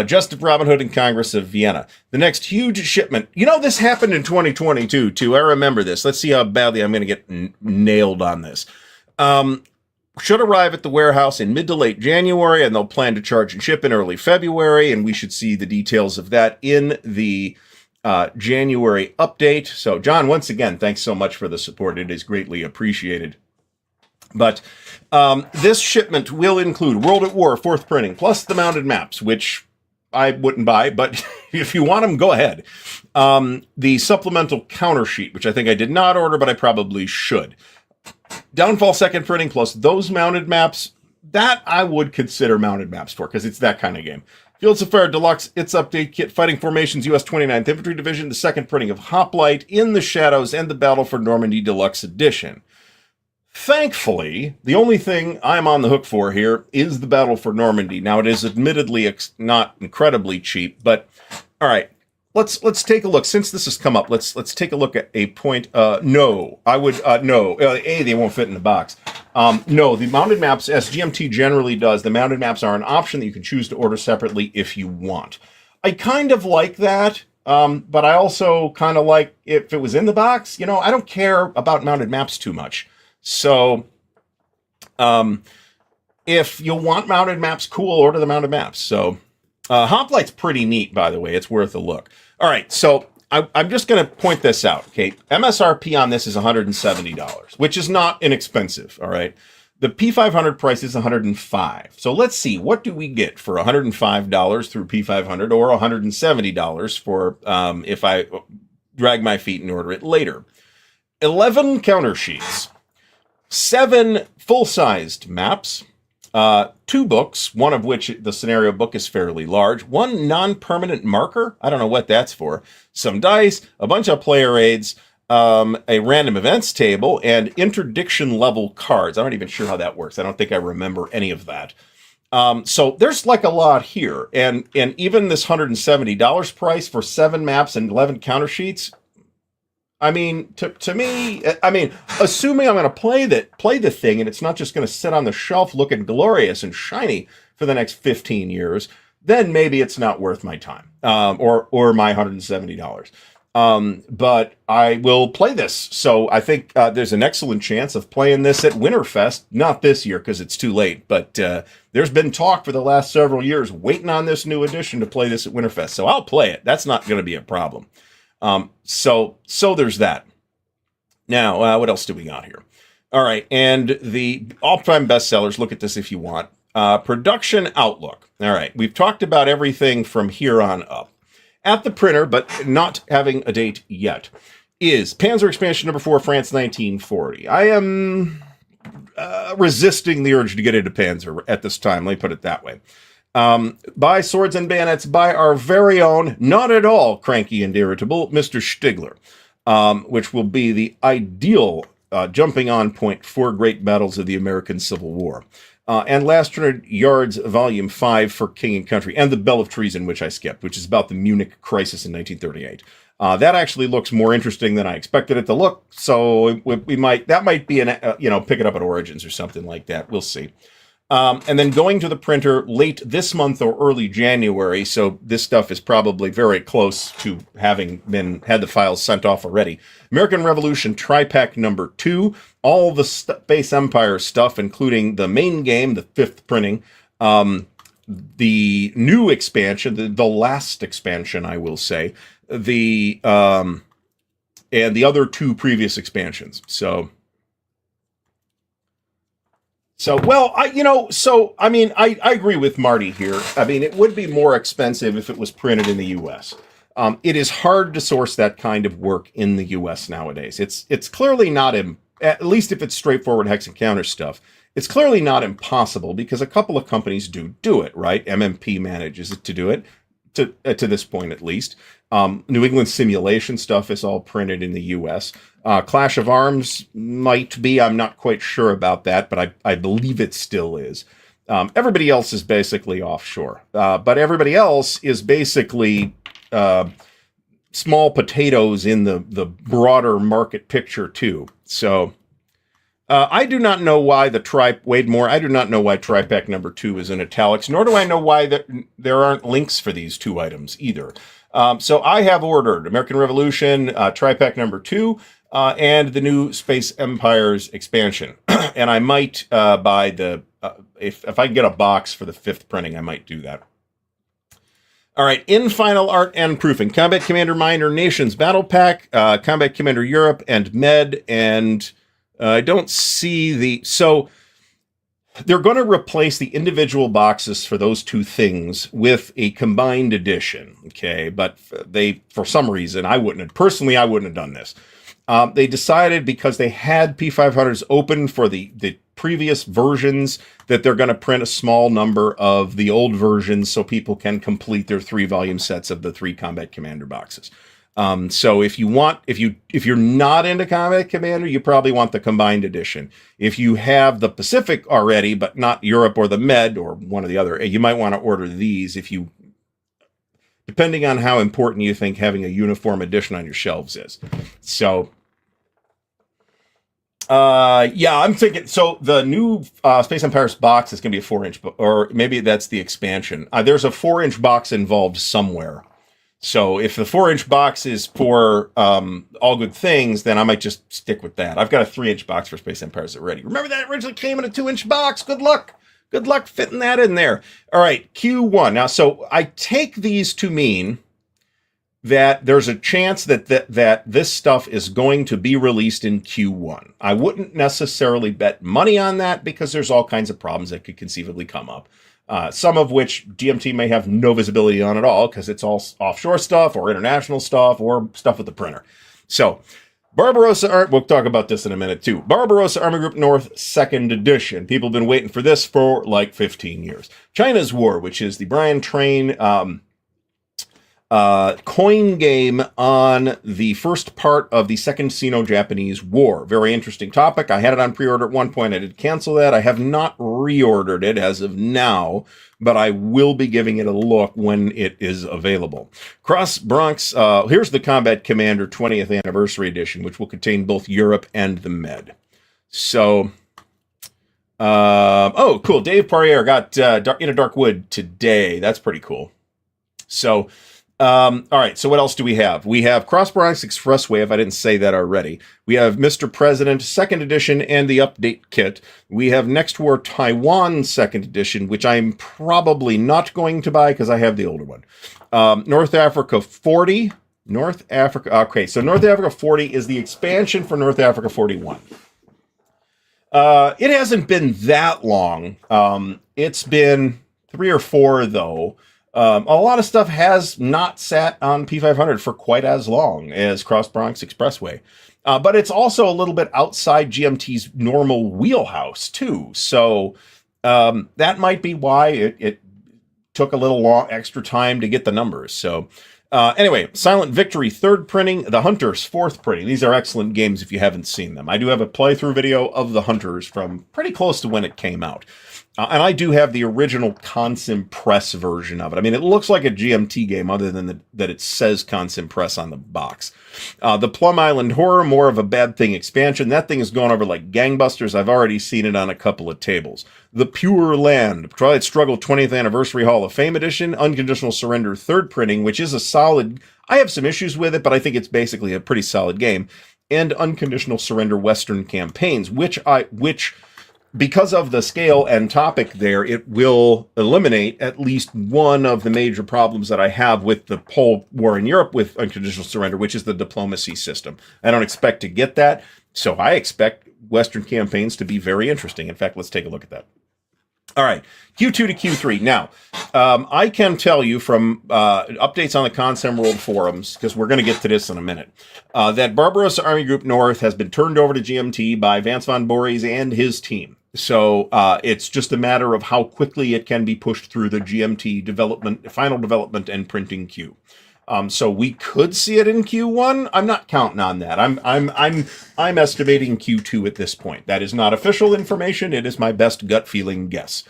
Just of Robin Hood and Congress of Vienna. The next huge shipment. This happened in 2022, too. I remember this. Let's see how badly I'm going to get nailed on this. Should arrive at the warehouse in mid to late January, and they'll plan to charge and ship in early February, and we should see the details of that in the January update. So, John, once again, thanks so much for the support. It is greatly appreciated. But this shipment will include World at War 4th printing, plus the mounted maps, which I wouldn't buy, but if you want them, go ahead. The supplemental counter sheet, which I think I did not order, but I probably should. Downfall 2nd printing, plus those mounted maps, that I would consider mounted maps for, because it's that kind of game. Fields of Fire Deluxe, its update kit, Fighting Formations, U.S. 29th Infantry Division, the 2nd printing of Hoplite, In the Shadows, and the Battle for Normandy Deluxe Edition. Thankfully, the only thing I'm on the hook for here is the Battle for Normandy. Now, it is admittedly not incredibly cheap, but all right, let's take a look. Since this has come up, let's take a look at a point. No, I would no. They won't fit in the box. No, the mounted maps, as GMT generally does, the mounted maps are an option that you can choose to order separately if you want. I kind of like that. But I also kind of like if it was in the box. You know, I don't care about mounted maps too much. So, if you want mounted maps, cool, order the mounted maps. So, Hoplite's pretty neat, by the way. It's worth a look. All right, so I'm just going to point this out, okay? MSRP on this is $170, which is not inexpensive, all right? The P500 price is $105. So let's see, what do we get for $105 through P500 or $170 for if I drag my feet and order it later? 11 counter sheets. 7 full-sized maps, 2 books, one of which the scenario book is fairly large, 1 non-permanent marker, I don't know what that's for, some dice, a bunch of player aids, a random events table, and interdiction level cards. I'm not even sure how that works. I don't think I remember any of that. So there's like a lot here, and even this $170 price for 7 maps and 11 counter sheets, I mean, to me, I mean, assuming I'm going to play the thing, and it's not just going to sit on the shelf looking glorious and shiny for the next 15 years, then maybe it's not worth my time, or my $170. But I will play this. So I think there's an excellent chance of playing this at Winterfest. Not this year because it's too late, but there's been talk for the last several years waiting on this new edition to play this at Winterfest. So I'll play it. That's not going to be a problem. So there's that. Now, what else do we got here? All right, and the all-time bestsellers, look at this if you want. Production outlook. All right, we've talked about everything from here on up. At the printer, but not having a date yet, is Panzer Expansion number 4, France 1940. I am resisting the urge to get into Panzer at this time, let me put it that way. By Swords and Bayonets, by our very own, not at all cranky and irritable, Mr. Stigler, which will be the ideal jumping on point for great battles of the American Civil War. And Last 100 Yards, Volume 5 for King and Country, and The Bell of Treason, which I skipped, which is about the Munich crisis in 1938. That actually looks more interesting than I expected it to look, so that might be pick it up at Origins or something like that. We'll see. And then going to the printer late this month or early January, so this stuff is probably very close to having had the files sent off already. American Revolution Tri-Pack number 2, all the Space Empire stuff, including the main game, the 5th printing, the new expansion, the last expansion, I will say, and the other 2 previous expansions. So well, I agree with Marty here. I mean, it would be more expensive if it was printed in the U.S. It is hard to source that kind of work in the U.S. nowadays. It's clearly not, at least if it's straightforward hex and counter stuff, it's clearly not impossible because a couple of companies do it, right? MMP manages to do it, to this point at least. New England Simulation stuff is all printed in the U.S. Clash of Arms might be. I'm not quite sure about that, but I believe it still is. Everybody else is basically offshore. But everybody else is basically small potatoes in the broader market picture, too. So I do not know why Wade Moore, I do not know why Tri-Pack number 2 is in italics, nor do I know why there aren't links for these 2 items either. So I have ordered American Revolution, Tri-Pack number 2, and the new Space Empires expansion. And I might buy if I can get a box for the 5th printing, I might do that. All right, in final art and proofing, Combat Commander Minor Nations Battle Pack, Combat Commander Europe, and Med, and I don't see so they're going to replace the individual boxes for those 2 things with a combined edition, okay? But for some reason, I wouldn't have done this. They decided because they had P500s open for the previous versions that they're going to print a small number of the old versions so people can complete their 3-volume sets of the 3 Combat Commander boxes. So if you're not into Combat Commander, you probably want the combined edition. If you have the Pacific already, but not Europe or the Med or one or the other, you might want to order these depending on how important you think having a uniform edition on your shelves is. So, I'm thinking, so the new Space Empires box is going to be a 4-inch, or maybe that's the expansion. There's a 4-inch box involved somewhere. So if the 4-inch box is for All Good Things, then I might just stick with that. I've got a 3-inch box for Space Empires already. Remember that originally came in a 2-inch box? Good luck. Good luck fitting that in there. All right, Q1. Now, so I take these to mean that there's a chance that this stuff is going to be released in Q1. I wouldn't necessarily bet money on that because there's all kinds of problems that could conceivably come up. Some of which GMT may have no visibility on at all because it's all offshore stuff or international stuff or stuff with the printer. So, Barbarossa, we'll talk about this in a minute too. Barbarossa Army Group North 2nd Edition. People have been waiting for this for like 15 years. China's War, which is the Brian Train coin game on the first part of the Second Sino-Japanese War. Very interesting topic. I had it on pre-order at one point. I did cancel that. I have not reordered it as of now, but I will be giving it a look when it is available. Cross Bronx, here's the Combat Commander 20th Anniversary Edition, which will contain both Europe and the Med. So, cool. Dave Poirier got In a Dark Wood today. That's pretty cool. So, all right, so what else do we have? We have Cross Bronx Expressway, if I didn't say that already. We have Mr. President 2nd Edition and the update kit. We have Next War Taiwan 2nd Edition, which I'm probably not going to buy because I have the older one. North Africa 40. North Africa, okay, so North Africa 40 is the expansion for North Africa 41. It hasn't been that long. It's been 3 or 4, though. A lot of stuff has not sat on P500 for quite as long as Cross Bronx Expressway. But it's also a little bit outside GMT's normal wheelhouse, too. So that might be why it took a little extra time to get the numbers. So anyway, Silent Victory 3rd printing, The Hunters 4th printing. These are excellent games if you haven't seen them. I do have a playthrough video of The Hunters from pretty close to when it came out. And I do have the original Consim Press version of it. I mean, it looks like a GMT game other than that it says Consim Press on the box. The Plum Island Horror, more of a bad thing expansion. That thing is going over like gangbusters. I've already seen it on a couple of tables. The Pure Land, Twilight Struggle 20th Anniversary Hall of Fame Edition, Unconditional Surrender 3rd printing, which is a solid... I have some issues with it, but I think it's basically a pretty solid game. And Unconditional Surrender Western Campaigns, which because of the scale and topic there, it will eliminate at least one of the major problems that I have with the whole war in Europe with Unconditional Surrender, which is the diplomacy system. I don't expect to get that, so I expect Western campaigns to be very interesting. In fact, let's take a look at that. All right, Q2 to Q3. Now, I can tell you from updates on the Consem World forums, because we're going to get to this in a minute, that Barbarossa Army Group North has been turned over to GMT by Vance von Boris and his team. So it's just a matter of how quickly it can be pushed through the GMT final development and printing queue. So we could see it in Q1. I'm not counting on that. I'm estimating Q2 at this point. That is not official information. It is my best gut feeling guess.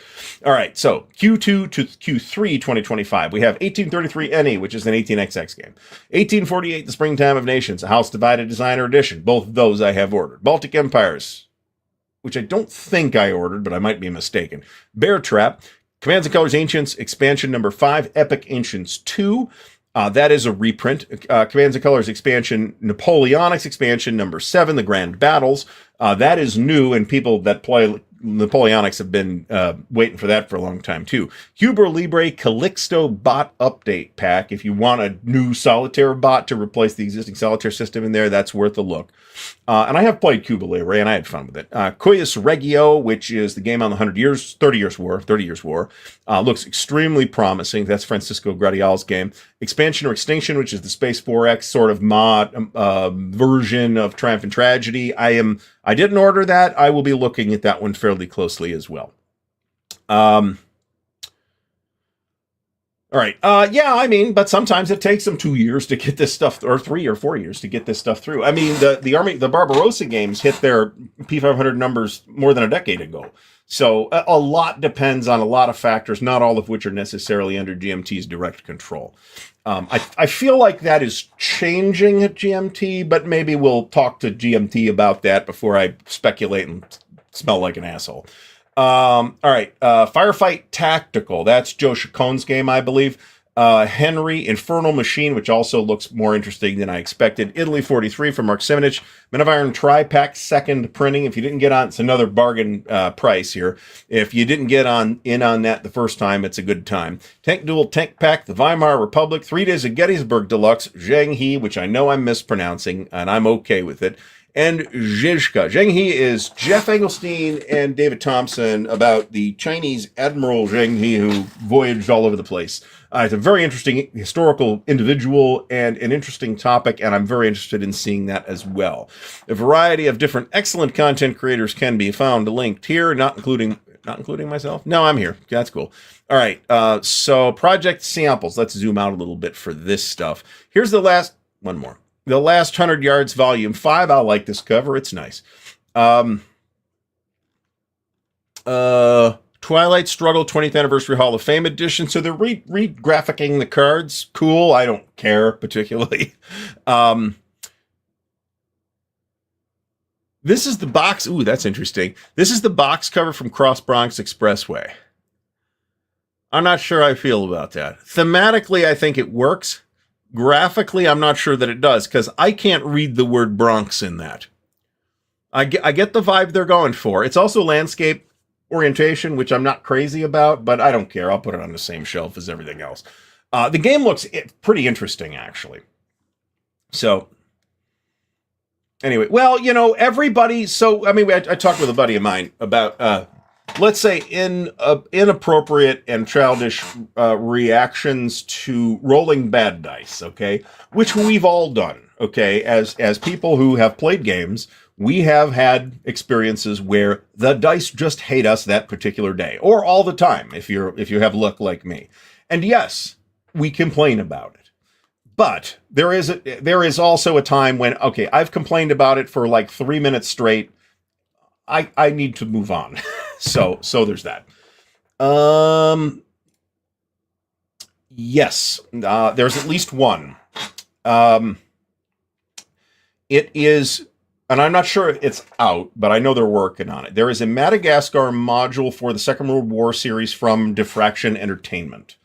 All right, so Q2 to Q3 2025. We have 1833 NE, which is an 18XX game. 1848 The Springtime of Nations, a House Divided Designer Edition. Both of those I have ordered. Baltic Empires, which I don't think I ordered, but I might be mistaken. Bear Trap, Commands and Colors Ancients, expansion number 5, Epic Ancients 2. That is a reprint. Commands and Colors expansion, Napoleonics expansion number 7, The Grand Battles. That is new, and people that play Napoleonics have been waiting for that for a long time, too. Huber Libre Calixto Bot Update Pack. If you want a new Solitaire bot to replace the existing Solitaire system in there, that's worth a look. And I have played Cuba Libre, and I had fun with it. Cuius Regio, which is the game on the 30 Years War. Looks extremely promising. That's Francisco Gradial's game. Expansion or Extinction, which is the Space 4X sort of mod version of Triumph and Tragedy. I didn't order that. I will be looking at that one fairly closely as well. All right. Yeah, I mean, but sometimes it takes them 2 years to get this stuff, or 3 or 4 years to get this stuff through. I mean, the Barbarossa games hit their P500 numbers more than a decade ago. So a lot depends on a lot of factors, not all of which are necessarily under GMT's direct control. I feel like that is changing at GMT, but maybe we'll talk to GMT about that before I speculate and smell like an asshole. All right. Firefight Tactical. That's Joe Chacon's game, I believe. Henry Infernal Machine, which also looks more interesting than I expected. Italy 43 from Mark Semenich. Men of Iron Tri-Pack second printing. If you didn't get on, it's another bargain price here. If you didn't get in on that the first time, it's a good time. Tank Duel Tank Pack, the Weimar Republic, 3 Days of Gettysburg Deluxe, Zheng He, which I know I'm mispronouncing, and I'm okay with it. And Zhizhka. Zheng He is Jeff Engelstein and David Thompson about the Chinese Admiral Zheng He who voyaged all over the place. It's a very interesting historical individual and an interesting topic, and I'm very interested in seeing that as well. A variety of different excellent content creators can be found linked here, not including myself. No, I'm here. That's cool. All right. So project samples. Let's zoom out a little bit for this stuff. Here's the last one more. The Last 100 Yards, Volume 5. I like this cover. It's nice. Twilight Struggle 20th Anniversary Hall of Fame Edition. So they're re-graphicing the cards. Cool. I don't care particularly. This is the box. Ooh, that's interesting. This is the box cover from Cross Bronx Expressway. I'm not sure how I feel about that. Thematically, I think it works. Graphically, I'm not sure that it does, because I can't read the word Bronx in that. I get the vibe they're going for. It's also landscape orientation, which I'm not crazy about, but I don't care. I'll put it on the same shelf as everything else. The game looks pretty interesting, actually. So, anyway, well, you know, everybody... So, I mean, I talked with a buddy of mine about... let's say inappropriate and childish reactions to rolling bad dice, okay? Which we've all done, okay? As people who have played games, we have had experiences where the dice just hate us that particular day, or all the time, if you have luck like me. And yes, we complain about it. But there is also a time when, okay, I've complained about it for like 3 minutes straight. I need to move on. So there's that. Yes, there's at least one. It is, and I'm not sure if it's out, but I know they're working on it. There is a Madagascar module for the Second World War series from Diffraction Entertainment.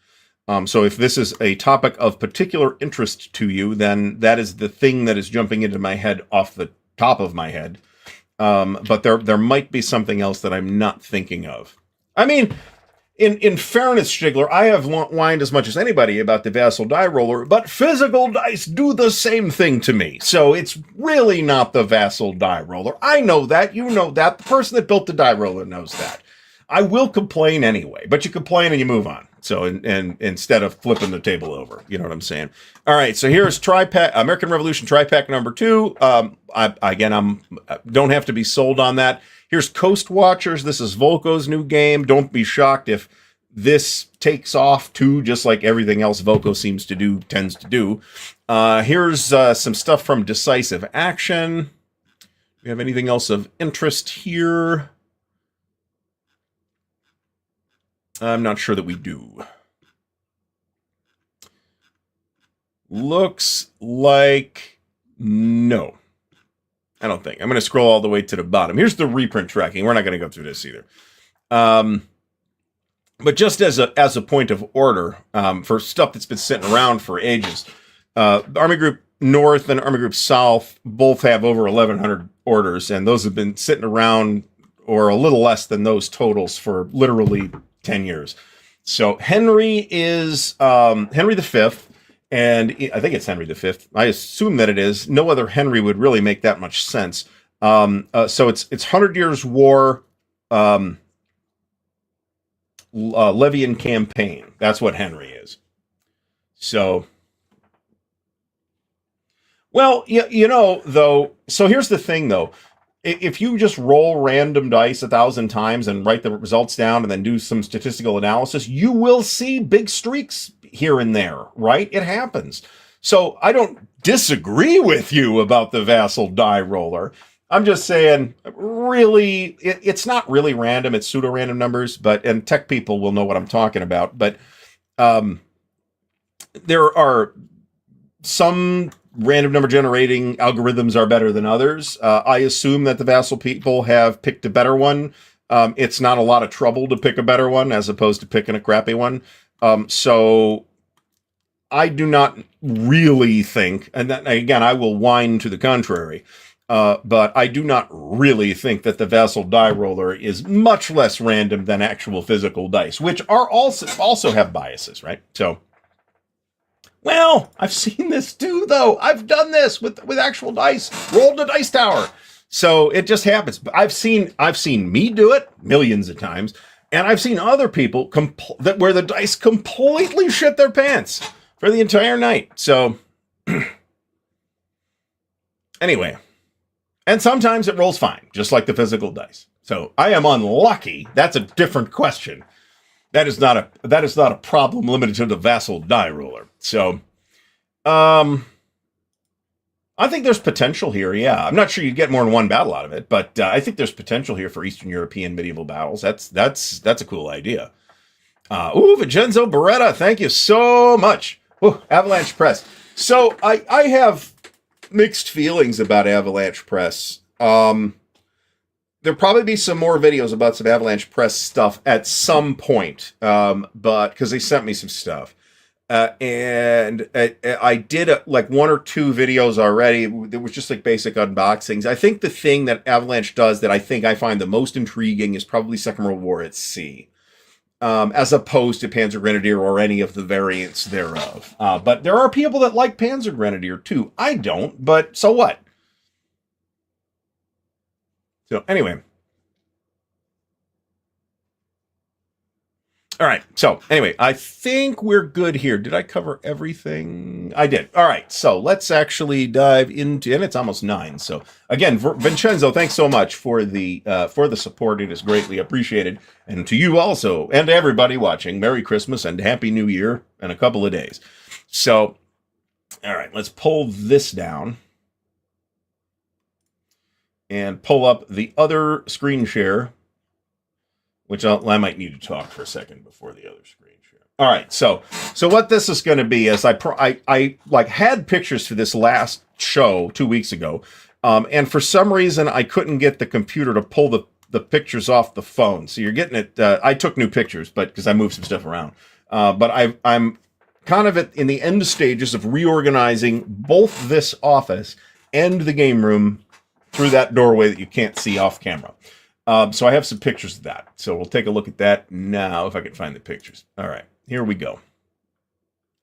So if this is a topic of particular interest to you, then that is the thing that is jumping into my head off the top of my head. But there might be something else that I'm not thinking of. I mean, in fairness, Stigler, I have whined as much as anybody about the Vassal die roller, but physical dice do the same thing to me. So it's really not the Vassal die roller. I know that. You know that. The person that built the die roller knows that. I will complain anyway, but you complain and you move on. So, and instead of flipping the table over, you know what I'm saying? All right, so here's Tri-Pack, American Revolution Tri-Pack number 2. I don't have to be sold on that. Here's Coast Watchers. This is Volko's new game. Don't be shocked if this takes off too, just like everything else Volko tends to do. Here's some stuff from Decisive Action. Do you have anything else of interest here? I'm not sure that we do. Looks like no. I don't think. I'm going to scroll all the way to the bottom. Here's the reprint tracking. We're not going to go through this either. But just as a point of order, for stuff that's been sitting around for ages, Army Group North and Army Group South both have over 1,100 orders, and those have been sitting around, or a little less than those totals, for literally 10 years. So Henry is Henry V, and I think it's Henry V. I assume that it is. No other Henry would really make that much sense. So it's 100 Years War, Levian Campaign. That's what Henry is. So, well, you know, though, so here's the thing, though. if you just roll random dice 1,000 times and write the results down and then do some statistical analysis, you will see big streaks here and there, right? It happens. So I don't disagree with you about the Vassal die roller. I'm just saying, really, it's not really random. It's pseudo-random numbers, and tech people will know what I'm talking about. But there are some random number generating algorithms are better than others. I assume that the Vassal people have picked a better one. It's not a lot of trouble to pick a better one as opposed to picking a crappy one. So I do not really think, and then, again, I will whine to the contrary, but I do not really think that the Vassal die roller is much less random than actual physical dice, which are also have biases, right? So, well, I've seen this too, though. I've done this with actual dice, rolled a dice tower. So it just happens. But I've seen me do it millions of times, and I've seen other people where the dice completely shit their pants for the entire night. So anyway, and sometimes it rolls fine, just like the physical dice. So I am unlucky. That's a different question. That is not a problem limited to the Vassal die roller. So, I think there's potential here. Yeah, I'm not sure you get more than one battle out of it, but I think there's potential here for Eastern European medieval battles. That's a cool idea. Vincenzo Beretta, thank you so much. Avalanche Press. So I have mixed feelings about Avalanche Press. There'll probably be some more videos about some Avalanche Press stuff at some point, but because they sent me some stuff. And I did like 1 or 2 videos already. It was just like basic unboxings. I think the thing that Avalanche does that I find the most intriguing is probably Second World War at sea, as opposed to Panzer Grenadier or any of the variants thereof. But there are people that like Panzer Grenadier too. I don't, but so what? So anyway. All right. So anyway, I think we're good here. Did I cover everything? I did. All right. So let's actually dive into, and it's almost 9. So again, Vincenzo, thanks so much for the support. It is greatly appreciated. And to you also, and to everybody watching, Merry Christmas and Happy New Year in a couple of days. So, all right, let's pull this down and pull up the other screen share, which I might need to talk for a second before the other screen share. All right, so what this is going to be is I like had pictures for this last show 2 weeks ago, and for some reason I couldn't get the computer to pull the pictures off the phone. So you're getting it. I took new pictures, but because I moved some stuff around, but I'm kind of in the end stages of reorganizing both this office and the game room through that doorway that you can't see off camera. So I have some pictures of that. So we'll take a look at that now if I can find the pictures. All right, here we go.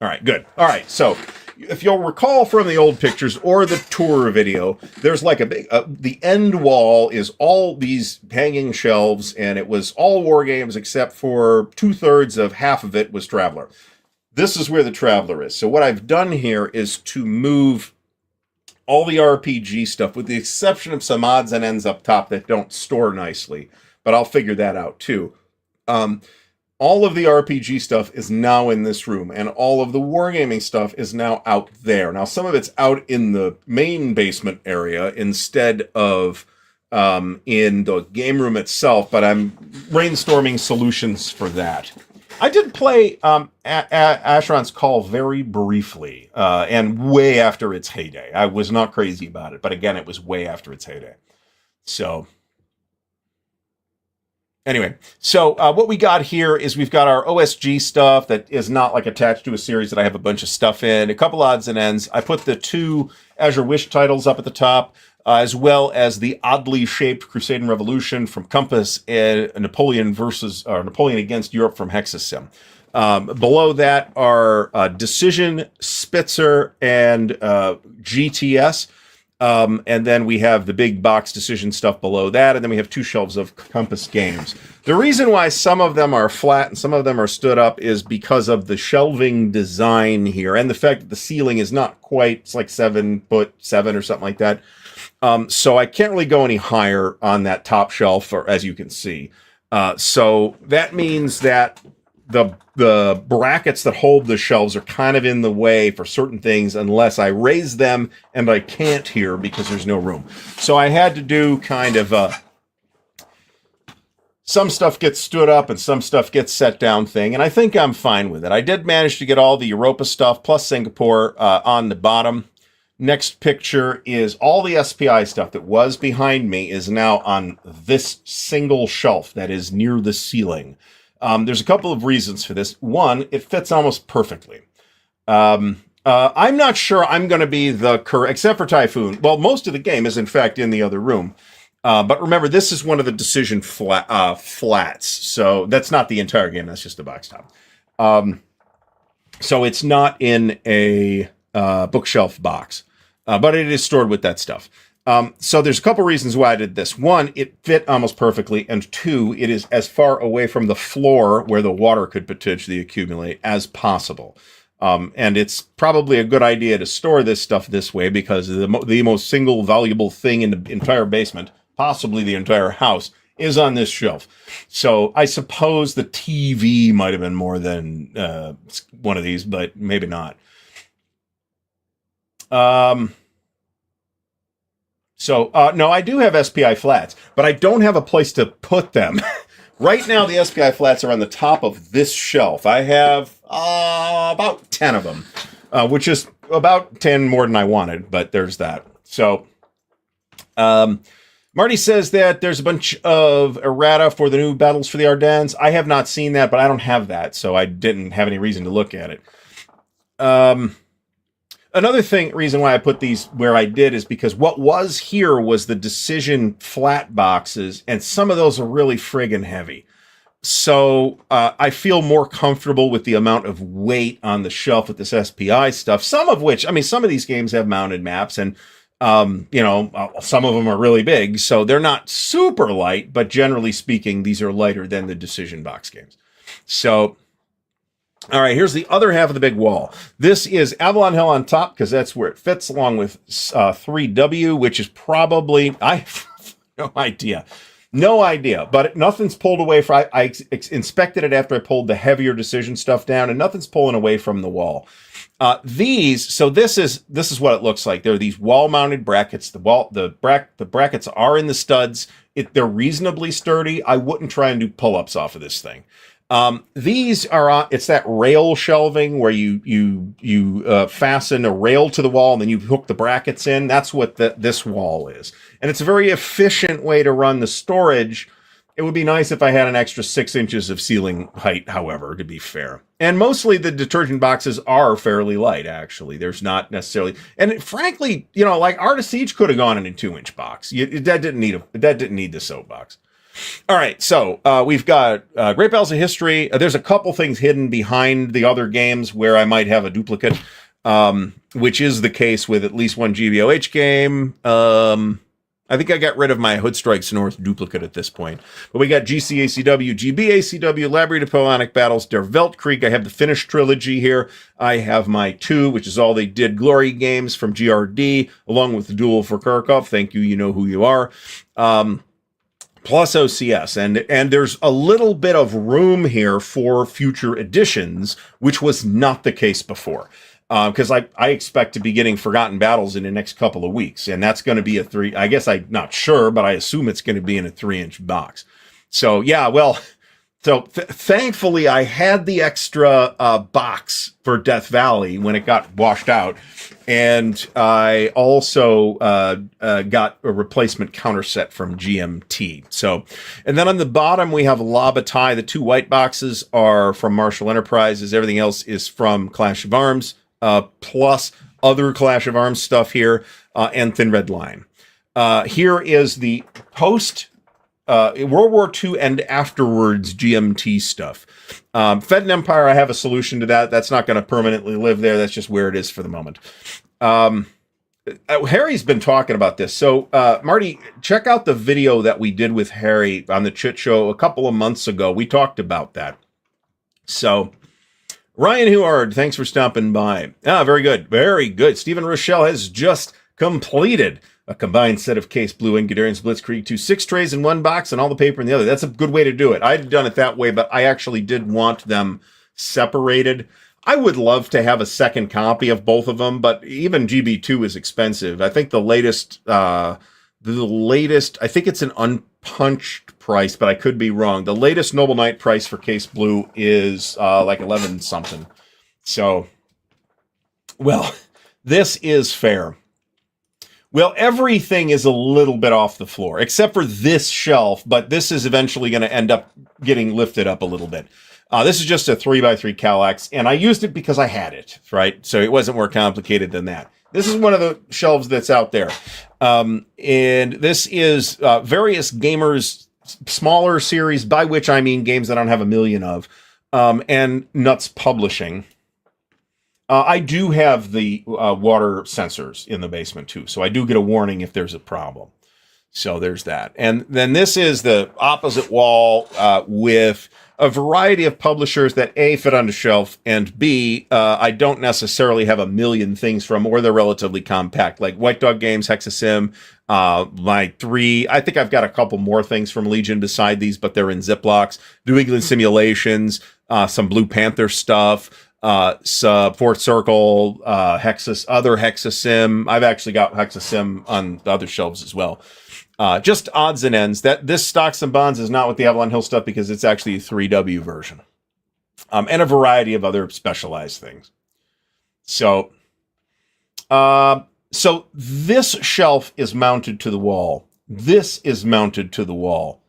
All right, good. All right, so if you'll recall from the old pictures or the tour video, there's like a big, the end wall is all these hanging shelves, and it was all war games except for 2/3 of half of it was Traveller. This is where the Traveller is. So what I've done here is to move all the RPG stuff, with the exception of some odds and ends up top that don't store nicely, but I'll figure that out too. All of the RPG stuff is now in this room, and all of the Wargaming stuff is now out there. Now, some of it's out in the main basement area instead of in the game room itself, but I'm brainstorming solutions for that. I did play Asheron's Call very briefly, and way after its heyday. I was not crazy about it, but again, it was way after its heyday. So, anyway, so what we got here is we've got our OSG stuff that is not like attached to a series that I have a bunch of stuff in, a couple odds and ends. I put the 2 Azure Wish titles up at the top, as well as the oddly shaped Crusade and Revolution from Compass and Napoleon against Europe from Hexasim. Below that are Decision, Spitzer, and GTS. And then we have the big box decision stuff below that. And then we have 2 shelves of Compass games. The reason why some of them are flat and some of them are stood up is because of the shelving design here. And the fact that the ceiling is not quite, it's like 7'7" or something like that. So I can't really go any higher on that top shelf, or as you can see. So that means that the brackets that hold the shelves are kind of in the way for certain things unless I raise them, and I can't here because there's no room. So I had to do kind of some stuff gets stood up and some stuff gets set down thing, and I think I'm fine with it. I did manage to get all the Europa stuff plus Singapore on the bottom. Next picture is all the SPI stuff that was behind me is now on this single shelf that is near the ceiling. There's a couple of reasons for this. One, it fits almost perfectly. I'm not sure I'm going to be the correct, except for Typhoon. Well, most of the game is in fact in the other room. But remember, this is one of the decision flats. So that's not the entire game. That's just the box top. So it's not in a bookshelf box, but it is stored with that stuff. So there's a couple reasons why I did this. One, it fit almost perfectly. And 2, it is as far away from the floor where the water could potentially accumulate as possible. And it's probably a good idea to store this stuff this way because the most single valuable thing in the entire basement, possibly the entire house, is on this shelf. So I suppose the TV might have been more than one of these, but maybe not. No, I do have SPI flats, but I don't have a place to put them. Right now, the SPI flats are on the top of this shelf. I have about 10 of them, which is about 10 more than I wanted, but there's that. So, Marty says that there's a bunch of errata for the new battles for the Ardennes. I have not seen that, but I don't have that, so I didn't have any reason to look at it. Another reason why I put these where I did is because what was here was the decision flat boxes, and some of those are really friggin' heavy. So I feel more comfortable with the amount of weight on the shelf with this SPI stuff, some of which, some of these games have mounted maps, and some of them are really big, so they're not super light, but generally speaking, these are lighter than the decision box games. So, all right, here's the other half of the big wall. This is Avalon Hill on top, because that's where it fits, along with 3W, which is probably, I have no idea. No idea, but nothing's pulled away from, I inspected it after I pulled the heavier decision stuff down, and nothing's pulling away from the wall. So this is what it looks like. There are these wall-mounted brackets. The brackets are in the studs. They're reasonably sturdy. I wouldn't try and do pull-ups off of this thing. These are it's that rail shelving where you fasten a rail to the wall and then you hook the brackets in. That's what this wall is. And it's a very efficient way to run the storage. It would be nice if I had an extra 6 inches of ceiling height, however, to be fair. And mostly the detergent boxes are fairly light, actually. There's not necessarily, and frankly, like Art of Siege could have gone in a 2-inch box. That didn't need the soap box. All right, so we've got Great Battles of History. There's a couple things hidden behind the other games where I might have a duplicate, which is the case with at least one GBOH game. I think I got rid of my Hood Strikes North duplicate at this point. But we got GCACW, GBACW, Labyrinth of Napoleonic Battles, Der Weltkrieg. I have the Finnish trilogy here. I have my 2, which is All They Did Glory games from GRD, along with the Duel for Kharkov. Thank you, you know who you are. Plus OCS. And there's a little bit of room here for future editions, which was not the case before. Because I expect to be getting Forgotten Battles in the next couple of weeks. And that's going to be a 3, I guess I'm not sure, but I assume it's going to be in a 3-inch box. So, yeah, well, thankfully I had the extra box for Death Valley when it got washed out. And I also got a replacement counter set from GMT. So, and then on the bottom we have Labatai. The 2 white boxes are from Marshall Enterprises. Everything else is from Clash of Arms. Plus other Clash of Arms stuff here, and Thin Red Line. Here is the post World War II and afterwards GMT stuff. Fed and Empire, I have a solution to that. That's not going to permanently live there. That's just where it is for the moment. Harry's been talking about this. So, Marty, check out the video that we did with Harry on the Chit Show a couple of months ago. We talked about that. So, Ryan Huard, thanks for stopping by. Ah, very good. Very good. Stephen Rochelle has just completed a combined set of Case Blue and Guderian's Blitzkrieg 2, 6 trays in one box and all the paper in the other. That's a good way to do it. I'd done it that way, but I actually did want them separated. I would love to have a second copy of both of them, but even GB2 is expensive. I think the latest, I think it's an unpunched price, but I could be wrong. The latest Noble Knight price for Case Blue is like 11 something. So, well, this is fair. Well, everything is a little bit off the floor, except for this shelf, but this is eventually going to end up getting lifted up a little bit. This is just a 3x3 Kallax, and I used it because I had it, right? So it wasn't more complicated than that. This is one of the shelves that's out there. And this is various gamers, smaller series, by which I mean games that I don't have a million of, and Nuts Publishing. I do have the water sensors in the basement, too, so I do get a warning if there's a problem. So there's that. And then this is the opposite wall with a variety of publishers that A, fit on the shelf, and B, I don't necessarily have a million things from, or they're relatively compact, like White Dog Games, Hexasim, my 3. I think I've got a couple more things from Legion beside these, but they're in Ziplocs. New England Simulations, some Blue Panther stuff, Fourth Circle, other Hexasim. I've actually got Hexasim on the other shelves as well. Just odds and ends. That this Stocks and Bonds is not with the Avalon Hill stuff because it's actually a 3W version. And a variety of other specialized things. So this shelf is mounted to the wall. This is mounted to the wall.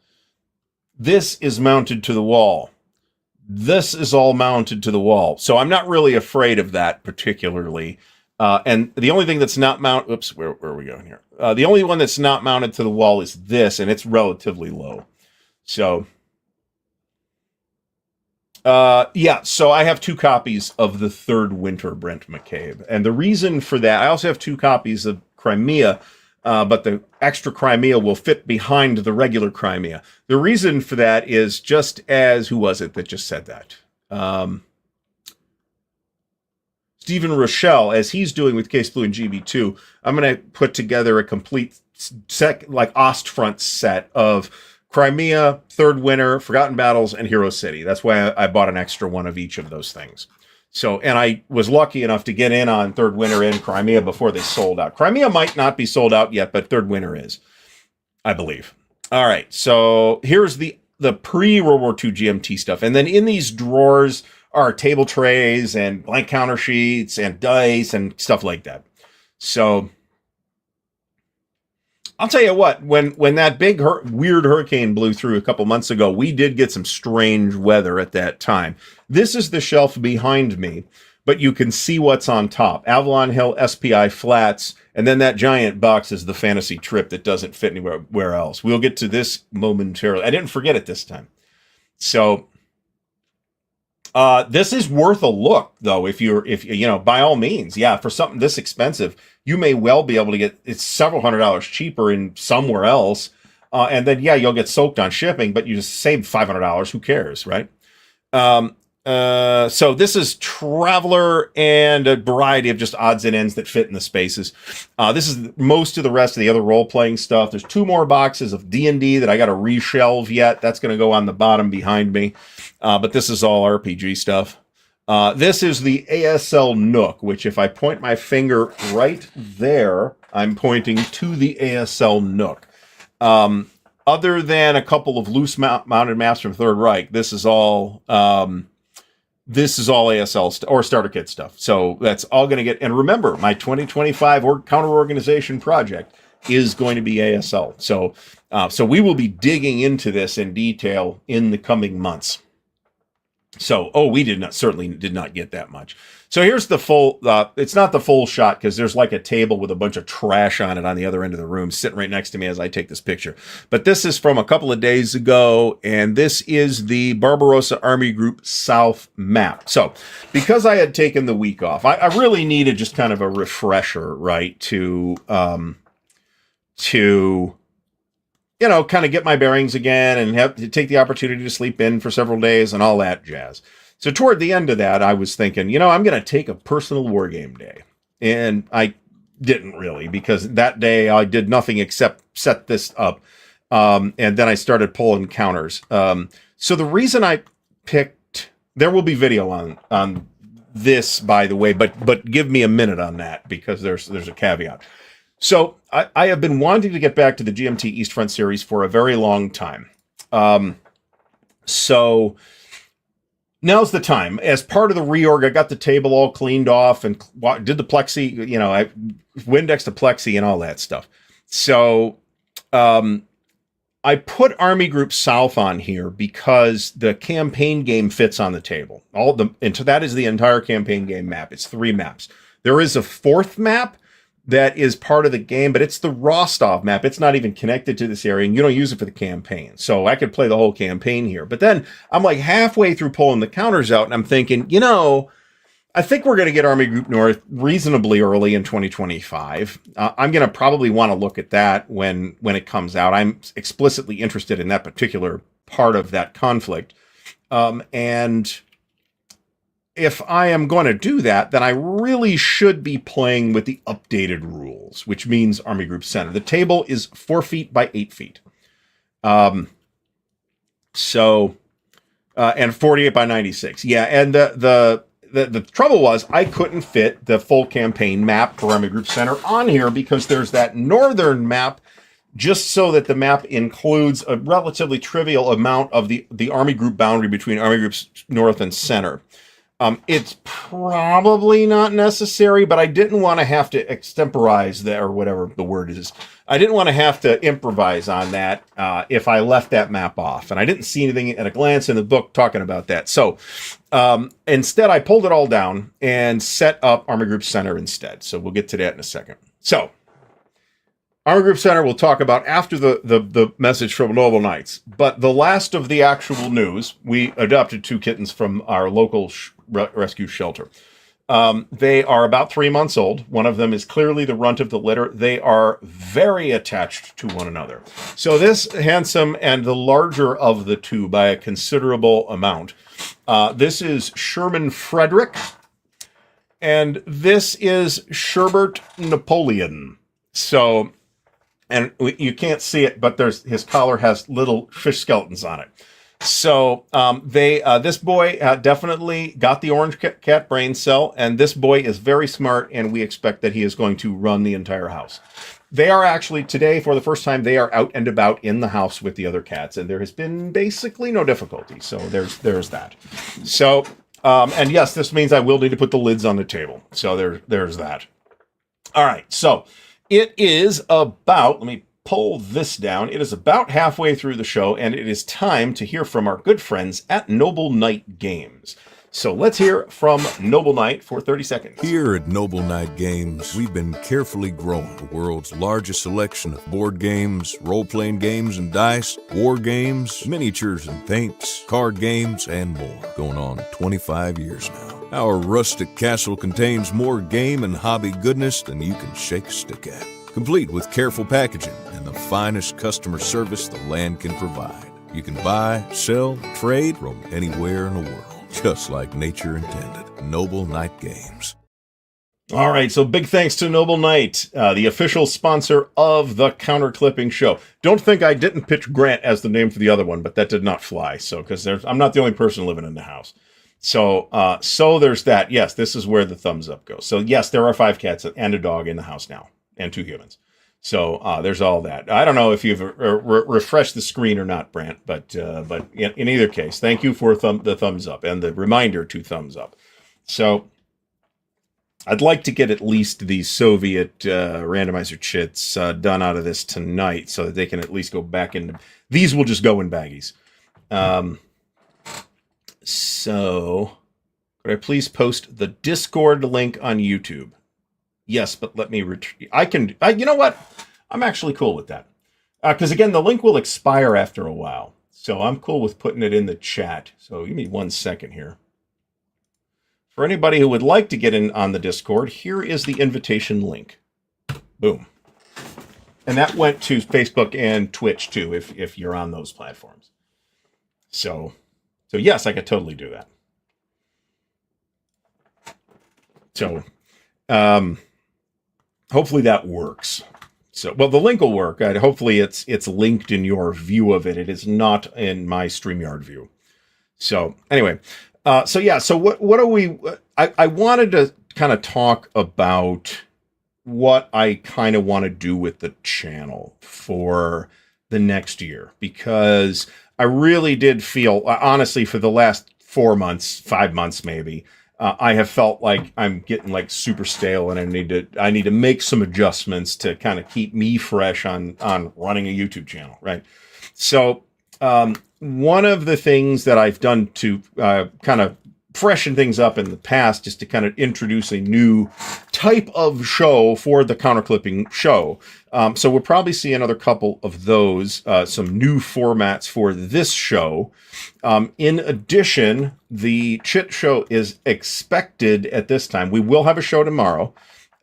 This is mounted to the wall. This is all mounted to the wall. So I'm not really afraid of that particularly. And the only thing that's not mounted, oops, where are we going here? The only one that's not mounted to the wall is this, and it's relatively low. So, so I have 2 copies of the Third Winter Brent McCabe. And the reason for that, I also have 2 copies of Crimea, but the extra Crimea will fit behind the regular Crimea. The reason for that is just as, who was it that just said that? Stephen Rochelle, as he's doing with Case Blue and GB2, I'm going to put together a complete set, like Ostfront set of Crimea, Third Winter, Forgotten Battles, and Hero City. That's why I bought an extra one of each of those things. So, and I was lucky enough to get in on Third Winter and Crimea before they sold out. Crimea might not be sold out yet, but Third Winter is, I believe. All right, so here's the pre-World War II GMT stuff. And then in these drawers are table trays and blank counter sheets and dice and stuff like that. So I'll tell you what, when that big weird hurricane blew through a couple months ago, we did get some strange weather at that time. This is the shelf behind me, but you can see what's on top. Avalon Hill SPI flats, and then that giant box is the Fantasy Trip that doesn't fit anywhere else. We'll get to this momentarily. I didn't forget it this time. So this is worth a look, though. If you know, by all means, yeah, for something this expensive, you may well be able to get it's several $100s cheaper in somewhere else, and then yeah, you'll get soaked on shipping, but you just save $500. Who cares, right? So this is Traveler and a variety of just odds and ends that fit in the spaces. This is most of the rest of the other role-playing stuff. There's 2 more boxes of D&D that I got to reshelve yet. That's going to go on the bottom behind me. But this is all RPG stuff. This is the ASL Nook, which if I point my finger right there, I'm pointing to the ASL Nook. Other than a couple of loose mounted maps from Third Reich, this is all ASL or starter kit stuff. So that's all going to get, and remember, my 2025 counter-organization project is going to be ASL. So we will be digging into this in detail in the coming months. So, we certainly did not get that much. So here's the full, it's not the full shot because there's like a table with a bunch of trash on it on the other end of the room sitting right next to me as I take this picture. But this is from a couple of days ago, and this is the Barbarossa Army Group South map. So because I had taken the week off, I really needed just kind of a refresher, right, to kind of get my bearings again and have to take the opportunity to sleep in for several days and all that jazz. So toward the end of that, I was thinking, I'm going to take a personal wargame day. And I didn't really, because that day I did nothing except set this up. And then I started pulling counters. So the reason I picked, there will be video on this, by the way, but give me a minute on that because there's a caveat. So I have been wanting to get back to the GMT East Front series for a very long time. So now's the time. As part of the reorg, I got the table all cleaned off and did the plexi, I Windexed the plexi and all that stuff. So I put Army Group South on here because the campaign game fits on the table. And so that is the entire campaign game map. It's 3 maps. There is a 4th map that is part of the game, but it's the Rostov map. It's not even connected to this area, and you don't use it for the campaign. So I could play the whole campaign here. But then I'm like halfway through pulling the counters out, and I'm thinking, I think we're going to get Army Group North reasonably early in 2025. I'm going to probably want to look at that when it comes out. I'm explicitly interested in that particular part of that conflict. And if I am going to do that, then I really should be playing with the updated rules, which means Army Group Center. The table is 4 feet by 8 feet. And 48 by 96. Yeah, and the trouble was I couldn't fit the full campaign map for Army Group Center on here because there's that northern map, just so that the map includes a relatively trivial amount of the Army Group boundary between Army Groups North and Center. It's probably not necessary, but I didn't want to have to extemporize that, or whatever the word is. I didn't want to have to improvise on that if I left that map off. And I didn't see anything at a glance in the book talking about that. So instead, I pulled it all down and set up Army Group Center instead. So we'll get to that in a second. So Army Group Center we'll talk about after the message from Noble Knights. But the last of the actual news, we adopted 2 kittens from our local rescue shelter. They are about 3 months old. One of them is clearly the runt of the litter. They are very attached to one another. So this handsome and the larger of the 2 by a considerable amount. This is Sherman Frederick. And this is Sherbert Napoleon. So, and you can't see it, but his collar has little fish skeletons on it. So this boy definitely got the orange cat brain cell, and this boy is very smart, and we expect that he is going to run the entire house. They are actually, today, for the first time, they are out and about in the house with the other cats, and there has been basically no difficulty. So there's that. So, and yes, this means I will need to put the lids on the table. So there's that. All right, so it is about, let me pull this down. It is about halfway through the show, and it is time to hear from our good friends at Noble Knight Games. So let's hear from Noble Knight for 30 seconds. Here at Noble Knight Games, we've been carefully growing the world's largest selection of board games, role-playing games and dice, war games, miniatures and paints, card games, and more. Going on 25 years now. Our rustic castle contains more game and hobby goodness than you can shake a stick at. Complete with careful packaging and the finest customer service the land can provide. You can buy, sell, trade from anywhere in the world, just like nature intended. Noble Knight Games. All right, so big thanks to Noble Knight, the official sponsor of the Counter Clipping Show. Don't think I didn't pitch Grant as the name for the other one, but that did not fly. So, because I'm not the only person living in the house. So there's that. Yes, this is where the thumbs up goes. So yes, there are 5 cats and a dog in the house now, and 2 humans. So there's all that. I don't know if you've refreshed the screen or not, Brant, but in either case, thank you for the thumbs up and the reminder to thumbs up. So I'd like to get at least the Soviet randomizer chits done out of this tonight so that they can at least go back into... These will just go in baggies. So, could I please post the Discord link on YouTube? Yes, but let me you know what? I'm actually cool with that. Because again, the link will expire after a while. So I'm cool with putting it in the chat. So give me 1 second here. For anybody who would like to get in on the Discord, here is the invitation link. Boom. And that went to Facebook and Twitch too, if you're on those platforms. So yes, I could totally do that. So hopefully that works. So, well, the link will work. Hopefully it's linked in your view of it. It is not in my StreamYard view. So anyway, so what are we, I wanted to kind of talk about what I kind of want to do with the channel for the next year, because I really did feel, honestly, for the last 4 months, 5 months maybe, I have felt like I'm getting like super stale, and I need to make some adjustments to kind of keep me fresh on running a YouTube channel, right? So one of the things that I've done to kind of freshen things up in the past is to kind of introduce a new type of show for the counterclipping show. So we'll probably see another couple of those, some new formats for this show. In addition, the Chit Show is expected at this time. We will have a show tomorrow.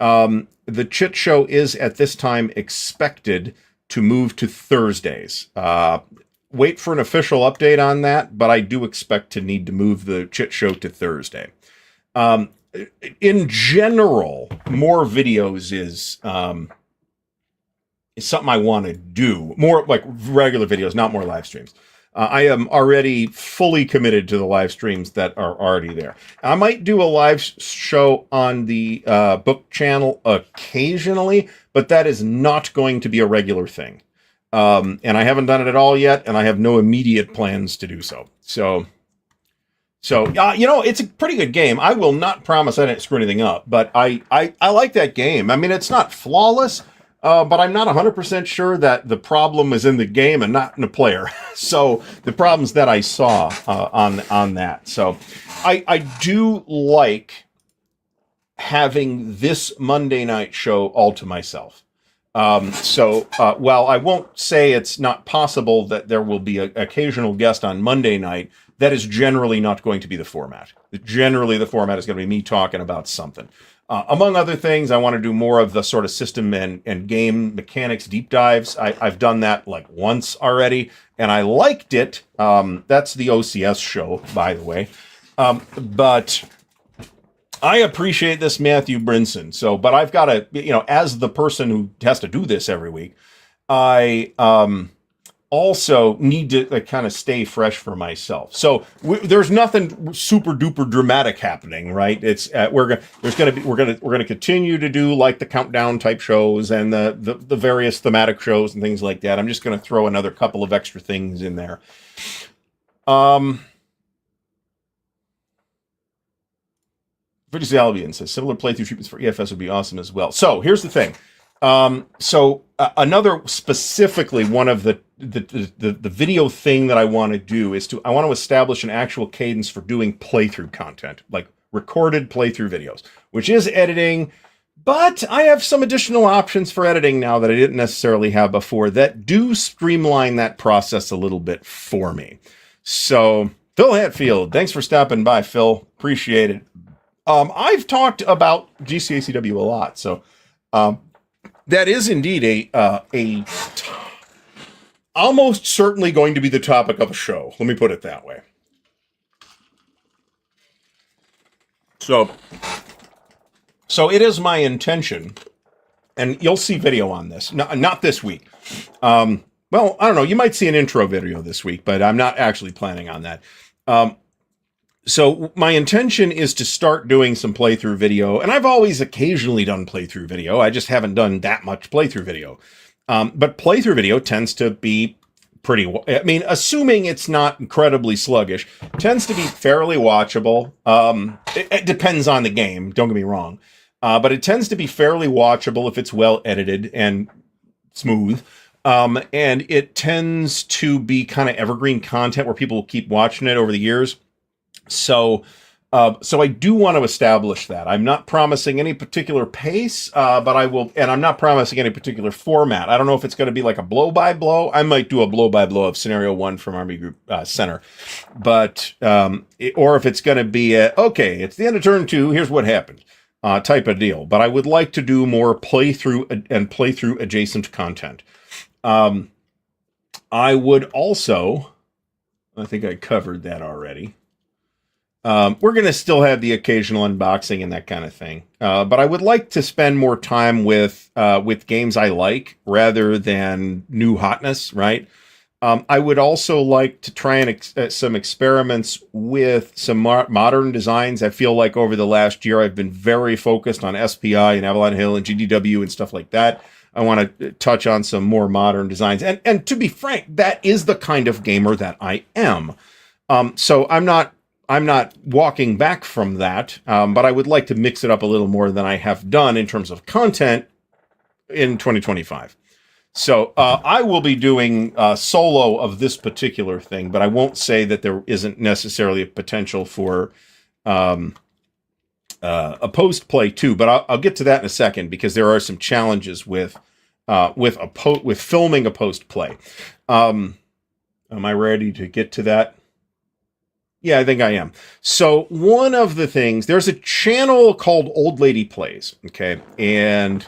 The Chit Show is at this time expected to move to Thursdays. Wait for an official update on that, but I do expect to need to move the Chit Show to Thursday. In general, more videos is something I want to do. More like regular videos, not more live streams. I am already fully committed to the live streams that are already there. I might do a live show on the book channel occasionally, but that is not going to be a regular thing. And I haven't done it at all yet, and I have no immediate plans to do so. So, it's a pretty good game. I will not promise I didn't screw anything up, but I like that game. I mean, it's not flawless, but I'm not 100% sure that the problem is in the game and not in the player. So the problems that I saw on that. So I do like having this Monday night show all to myself. While I won't say it's not possible that there will be an occasional guest on Monday night, that is generally not going to be the format. Generally, the format is going to be me talking about something. Among other things, I want to do more of the sort of system and game mechanics deep dives. I've done that like once already, and I liked it. That's the OCS show, by the way. But I appreciate this Matthew Brinson. But I've got to, as the person who has to do this every week, I also need to kind of stay fresh for myself. So there's nothing super duper dramatic happening, right? It's we're gonna continue to do like the countdown type shows and the various thematic shows and things like that. I'm just gonna throw another couple of extra things in there. British Albion says similar playthrough treatments for EFS would be awesome as well. So here's the thing. Another specifically one of the video thing that I want to do is I want to establish an actual cadence for doing playthrough content, like recorded playthrough videos, which is editing, but I have some additional options for editing now that I didn't necessarily have before that do streamline that process a little bit for me. So Phil Hatfield, thanks for stopping by, Phil. Appreciate it. I've talked about GCACW a lot, so that is indeed almost certainly going to be the topic of a show. Let me put it that way. So it is my intention, and you'll see video on this. Not this week. Well, I don't know. You might see an intro video this week, but I'm not actually planning on that. So my intention is to start doing some playthrough video, and I've always occasionally done playthrough video. I just haven't done that much playthrough video. But playthrough video tends to be assuming it's not incredibly sluggish, tends to be fairly watchable. It depends on the game, don't get me wrong. But it tends to be fairly watchable if it's well edited and smooth. And it tends to be kind of evergreen content where people will keep watching it over the years. So, so I do want to establish that. I'm not promising any particular pace, but I will, and I'm not promising any particular format. I don't know if it's going to be like a blow by blow. I might do a blow by blow of scenario 1 from Army Group Center, but or if it's going to be okay, it's the end of turn 2. Here's what happened, type of deal. But I would like to do more playthrough and playthrough adjacent content. I would also, I think I covered that already. We're going to still have the occasional unboxing and that kind of thing. But I would like to spend more time with games I like rather than new hotness, right? I would also like to try and some experiments with some modern designs. I feel like over the last year, I've been very focused on SPI and Avalon Hill and GDW and stuff like that. I want to touch on some more modern designs. And to be frank, that is the kind of gamer that I am. So I'm not walking back from that, but I would like to mix it up a little more than I have done in terms of content in 2025. So I will be doing solo of this particular thing, but I won't say that there isn't necessarily a potential for a post play too. But I'll get to that in a second because there are some challenges with filming a post play. Am I ready to get to that? Yeah, I think I am. So one of the things, there's a channel called Old Lady Plays, okay? And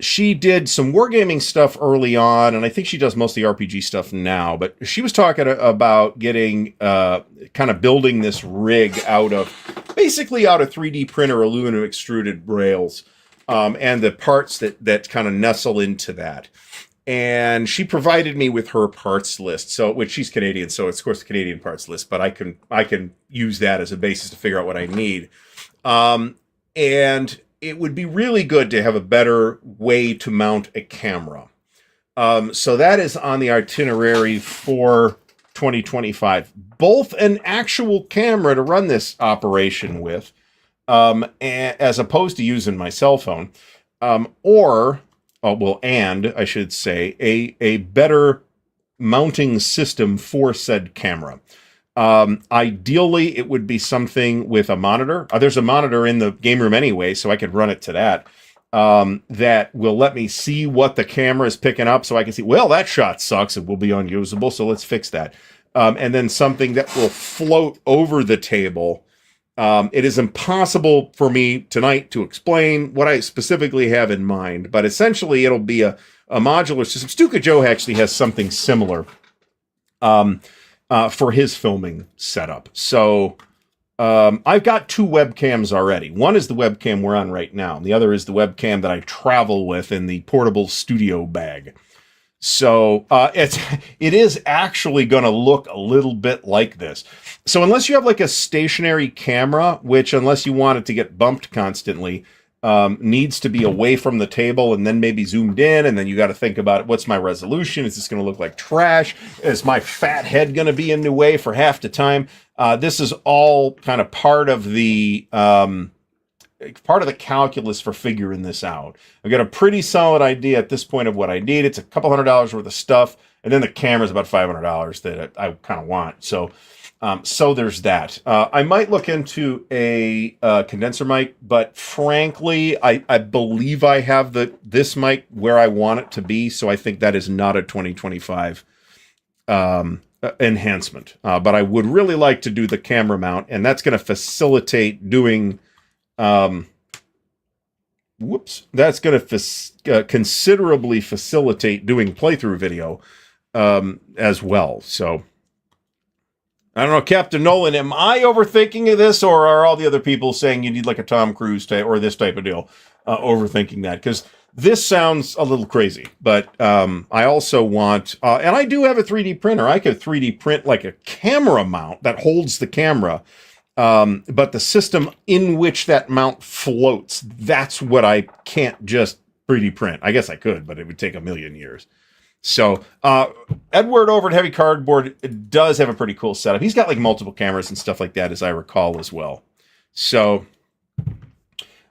she did some wargaming stuff early on, and I think she does mostly RPG stuff now, but she was talking about getting, kind of building this rig basically out of 3D printer aluminum extruded rails, and the parts that kind of nestle into that. And she provided me with her parts list, which she's Canadian, so it's of course the Canadian parts list, but I can use that as a basis to figure out what I need. And it would be really good to have a better way to mount a camera. So that is on the itinerary for 2025. Both an actual camera to run this operation with, as opposed to using my cell phone, and I should say, a better mounting system for said camera. Ideally, it would be something with a monitor. There's a monitor in the game room anyway, so I could run it to that. That will let me see what the camera is picking up, so I can see, well, that shot sucks. It will be unusable, so let's fix that. And then something that will float over the table. It is impossible for me tonight to explain what I specifically have in mind, but essentially it'll be a modular system. Stuka Joe actually has something similar for his filming setup. So I've got 2 webcams already. One is the webcam we're on right now, and the other is the webcam that I travel with in the portable studio bag. So it is actually going to look a little bit like this. So unless you have like a stationary camera, which unless you want it to get bumped constantly, needs to be away from the table and then maybe zoomed in, and then you got to think about what's my resolution? Is this going to look like trash? Is my fat head going to be in the way for half the time? This is all kind of part of the calculus for figuring this out. I've got a pretty solid idea at this point of what I need. It's a couple $100 worth of stuff, and then the camera's about $500 that I kind of want. So there's that. I might look into a condenser mic, but frankly, I believe I have this mic where I want it to be, so I think that is not a 2025 enhancement. But I would really like to do the camera mount, and that's going to facilitate doing... that's going to considerably facilitate doing playthrough video as well. So... I don't know, Captain Nolan, am I overthinking this, or are all the other people saying you need like a Tom Cruise or this type of deal overthinking that? Because this sounds a little crazy, but I also want, and I do have a 3D printer. I could 3D print like a camera mount that holds the camera, but the system in which that mount floats, that's what I can't just 3D print. I guess I could, but it would take a million years. So, Edward over at Heavy Cardboard does have a pretty cool setup. He's got like multiple cameras and stuff like that, as I recall as well. So,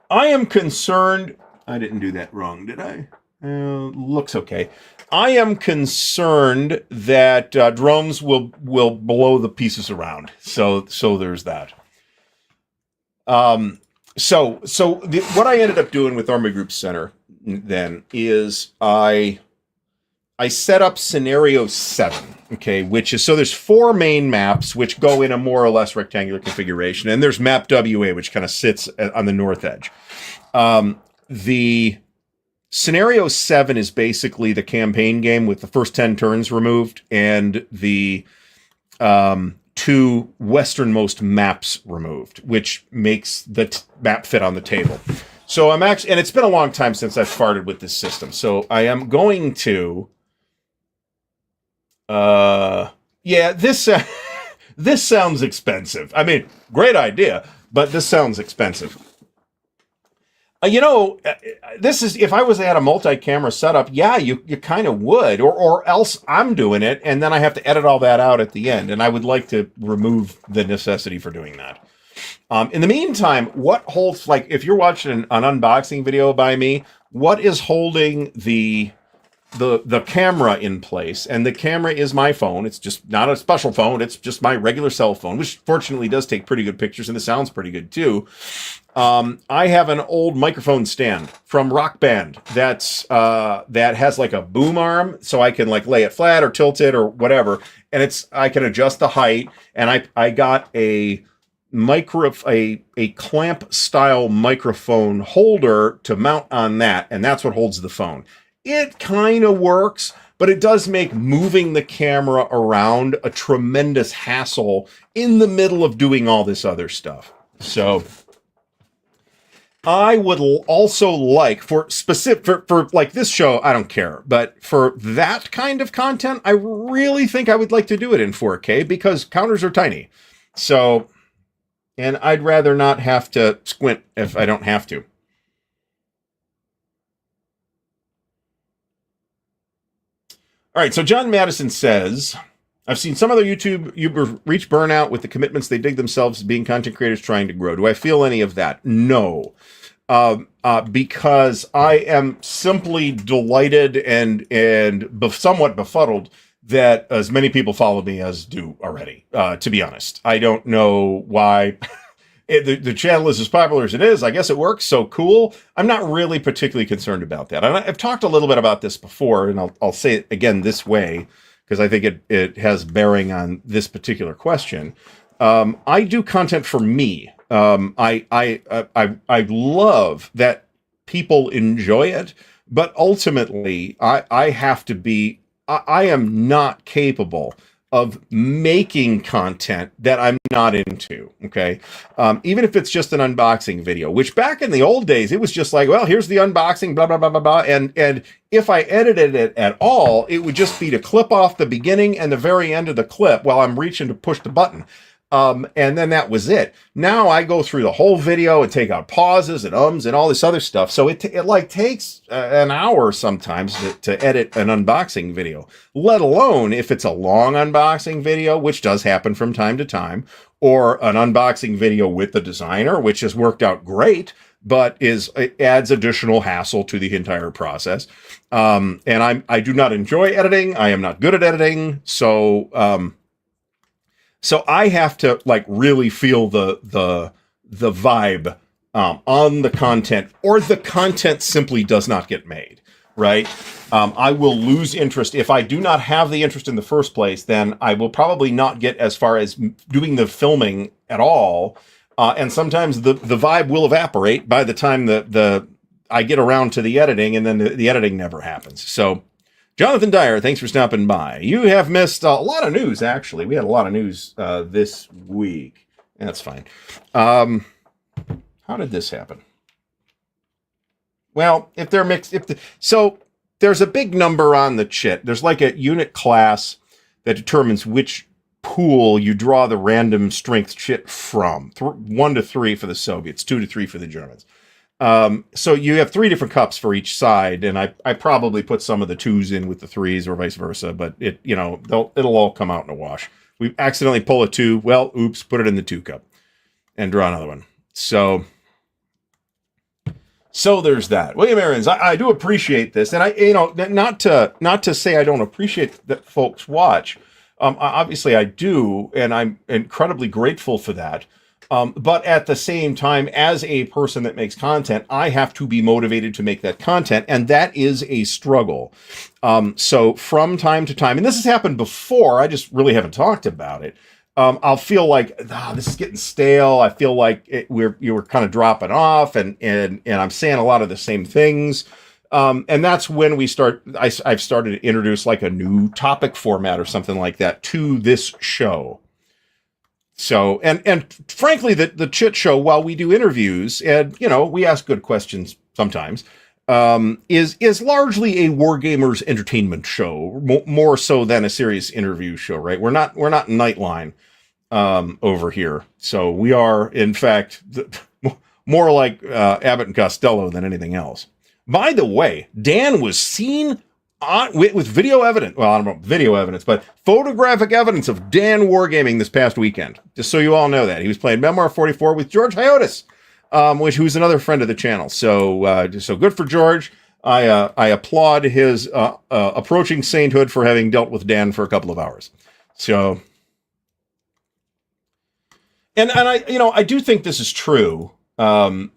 I am concerned. I didn't do that wrong, did I? Looks okay. I am concerned that drones will blow the pieces around. So there's that. What I ended up doing with Army Group Center then is I set up scenario 7, okay, which is, so there's 4 main maps which go in a more or less rectangular configuration, and there's map WA, which kind of sits on the north edge. The scenario 7 is basically the campaign game with the first 10 turns removed and the 2 westernmost maps removed, which makes the map fit on the table. So I'm actually, and it's been a long time since I've farted with this system, so I am going to this this sounds expensive. I mean, great idea, but this sounds expensive. This is, if I was at a multi-camera setup, yeah, you kind of would, or else I'm doing it, and then I have to edit all that out at the end, and I would like to remove the necessity for doing that. In the meantime, what holds, like, if you're watching an unboxing video by me, what is holding the camera in place? And the camera is my phone. It's just not a special phone. It's just my regular cell phone, which fortunately does take pretty good pictures, and the sound's pretty good too. I have an old microphone stand from Rock Band that has like a boom arm, so I can like lay it flat or tilt it or whatever, and I can adjust the height. And I got a clamp style microphone holder to mount on that, and that's what holds the phone. It kind of works, but it does make moving the camera around a tremendous hassle in the middle of doing all this other stuff. So I would also like, for like this show, I don't care, but for that kind of content, I really think I would like to do it in 4K because counters are tiny. So, and I'd rather not have to squint if I don't have to. All right, so John Madison says, I've seen some other YouTubers reach burnout with the commitments they dig themselves being content creators trying to grow. Do I feel any of that? No. Because I am simply delighted and somewhat befuddled that as many people follow me as do already, to be honest. I don't know why the channel is as popular as it is. I guess it works, so cool. I'm not really particularly concerned about that. And I've talked a little bit about this before, and I'll say it again this way, because I think it has bearing on this particular question. I do content for me. I love that people enjoy it, but ultimately I have to be, I am not capable of making content that I'm not into, okay? Even if it's just an unboxing video, which back in the old days, it was just like, well, here's the unboxing, blah, blah, blah, blah, blah. And if I edited it at all, it would just be to clip off the beginning and the very end of the clip while I'm reaching to push the button. And then that was it. Now I go through the whole video and take out pauses and ums and all this other stuff. So it like takes an hour sometimes to edit an unboxing video, let alone if it's a long unboxing video, which does happen from time to time, or an unboxing video with the designer, which has worked out great, but it adds additional hassle to the entire process. And I do not enjoy editing. I am not good at editing. So I have to like really feel the vibe on the content, or the content simply does not get made, right? I will lose interest. If I do not have the interest in the first place, then I will probably not get as far as doing the filming at all. And sometimes the vibe will evaporate by the time I get around to the editing, and then the editing never happens. So Jonathan Dyer, thanks for stopping by. You have missed a lot of news, actually. We had a lot of news this week. That's fine. How did this happen? Well, if they're mixed, so there's a big number on the chit. There's like a unit class that determines which pool you draw the random strength chit from. 1 to 3 for the Soviets, 2 to 3 for the Germans. So you have 3 different cups for each side, and I probably put some of the 2s in with the 3s or vice versa, but it'll all come out in a wash. We accidentally pull a 2, well, oops, put it in the 2 cup and draw another one. So So there's that. William Aarons, I do appreciate this, and not to say I don't appreciate that folks watch. Obviously I do, and I'm incredibly grateful for that. But at the same time, as a person that makes content, I have to be motivated to make that content, and that is a struggle. So from time to time, and this has happened before, I just really haven't talked about it. I'll feel like this is getting stale. I feel like you were kind of dropping off, and I'm saying a lot of the same things. And that's when I've started to introduce like a new topic format or something like that to this show. So, and frankly, the Chit Show, while we do interviews and, we ask good questions sometimes, is largely a Wargamers entertainment show, more so than a serious interview show, right? We're not Nightline, over here. So we are, in fact, more like, Abbott and Costello than anything else. By the way, Dan was seen with video evidence. Well, I don't know video evidence, but photographic evidence of Dan Wargaming this past weekend. Just so you all know that. He was playing Memoir 44 with George Hyotis, who's another friend of the channel. So good for George. I applaud his approaching sainthood for having dealt with Dan for a couple of hours. So, and I do think this is true. Clearly,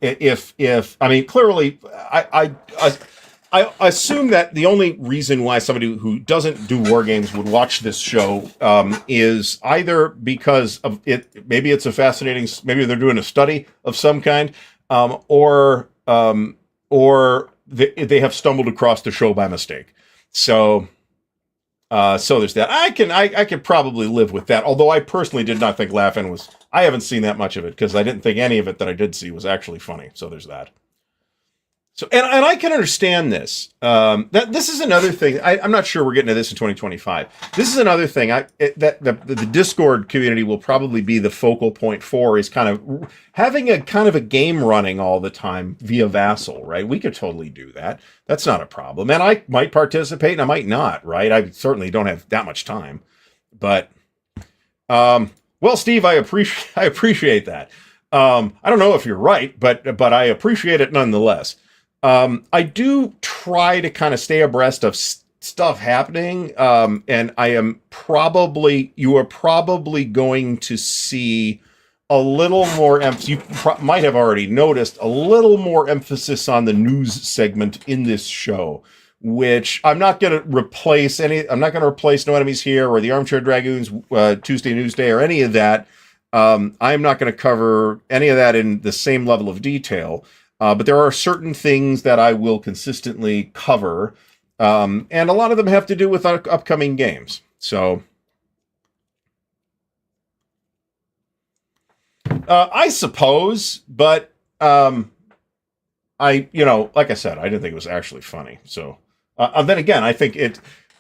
I assume that the only reason why somebody who doesn't do war games would watch this show is either because of it, maybe it's a fascinating, maybe they're doing a study of some kind, or they have stumbled across the show by mistake. So there's that. I can probably live with that. Although I personally did not think Laugh-In was. I haven't seen that much of it because I didn't think any of it that I did see was actually funny. So there's that. So, and I can understand this. This is another thing. I'm not sure we're getting to this in 2025. This is another thing the Discord community will probably be the focal point for, is kind of having a kind of a game running all the time via Vassal, right? We could totally do that. That's not a problem. And I might participate and I might not, right? I certainly don't have that much time. But, well, Steve, I appreciate that. I don't know if you're right, but I appreciate it nonetheless. I do try to kind of stay abreast of stuff happening, and you are probably going to see a little more emphasis. You might have already noticed a little more emphasis on the news segment in this show, which I'm not going to replace I'm not going to replace No Enemies Here or the Armchair Dragoons Tuesday Newsday or any of that. I'm not going to cover any of that in the same level of detail. But there are certain things that I will consistently cover, and a lot of them have to do with upcoming games. So, I suppose, but like I said, I didn't think it was actually funny. So, then again, I think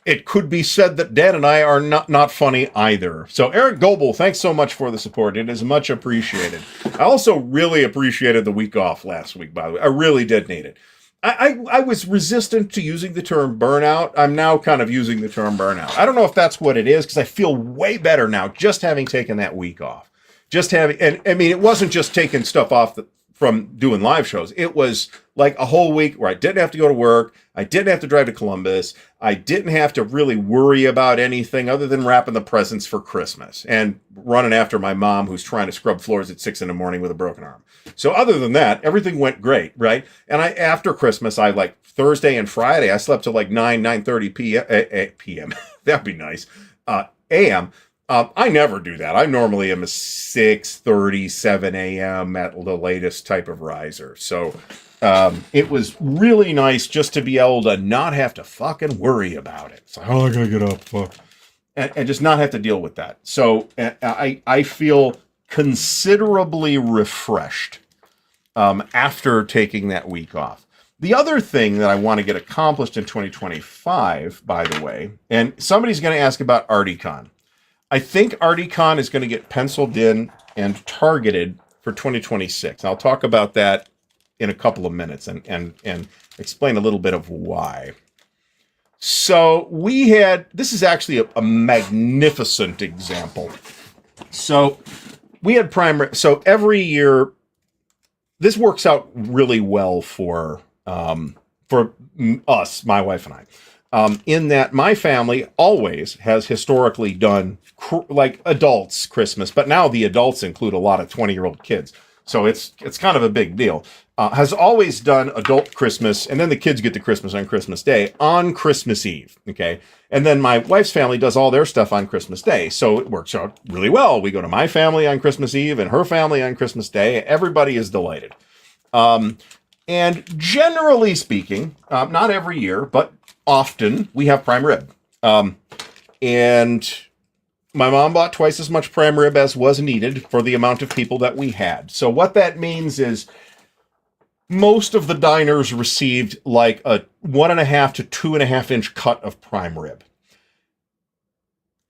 it could be said that Dan and I are not funny either. So Eric Goebel, thanks so much for the support. It is much appreciated. I also really appreciated the week off last week, by the way. I really did need it. I was resistant to using the term burnout. I'm now kind of using the term burnout. I don't know if that's what it is, because I feel way better now just having taken that week off. And I mean, it wasn't just taking stuff off from doing live shows. It was like a whole week where I didn't have to go to work. I didn't have to drive to Columbus. I didn't have to really worry about anything other than wrapping the presents for Christmas and running after my mom, who's trying to scrub floors at 6 a.m. with a broken arm. So other than that, everything went great, right? And after Christmas, I like Thursday and Friday, I slept till like 9:30 p.m. That'd be nice. A.m. I never do that. I normally am a 6:30, 7 a.m. at the latest type of riser. So it was really nice just to be able to not have to fucking worry about it. It's like, oh, I gotta get up, fuck. And just not have to deal with that. So I feel considerably refreshed after taking that week off. The other thing that I want to get accomplished in 2025, by the way, and somebody's going to ask about ArtyCon. I think ArtyCon is going to get penciled in and targeted for 2026. I'll talk about that in a couple of minutes and explain a little bit of why. So this is actually a magnificent example. So we had so every year this works out really well for us, my wife and I. In that my family always has historically done like adults Christmas, but now the adults include a lot of 20-year-old kids. So it's kind of a big deal. Has always done adult Christmas, and then the kids get to Christmas on Christmas Day on Christmas Eve. Okay. And then my wife's family does all their stuff on Christmas Day. So it works out really well. We go to my family on Christmas Eve and her family on Christmas Day. Everybody is delighted. And generally speaking, not every year, but often we have prime rib. And my mom bought twice as much prime rib as was needed for the amount of people that we had. So what that means is most of the diners received like a 1.5 to 2.5 inch cut of prime rib.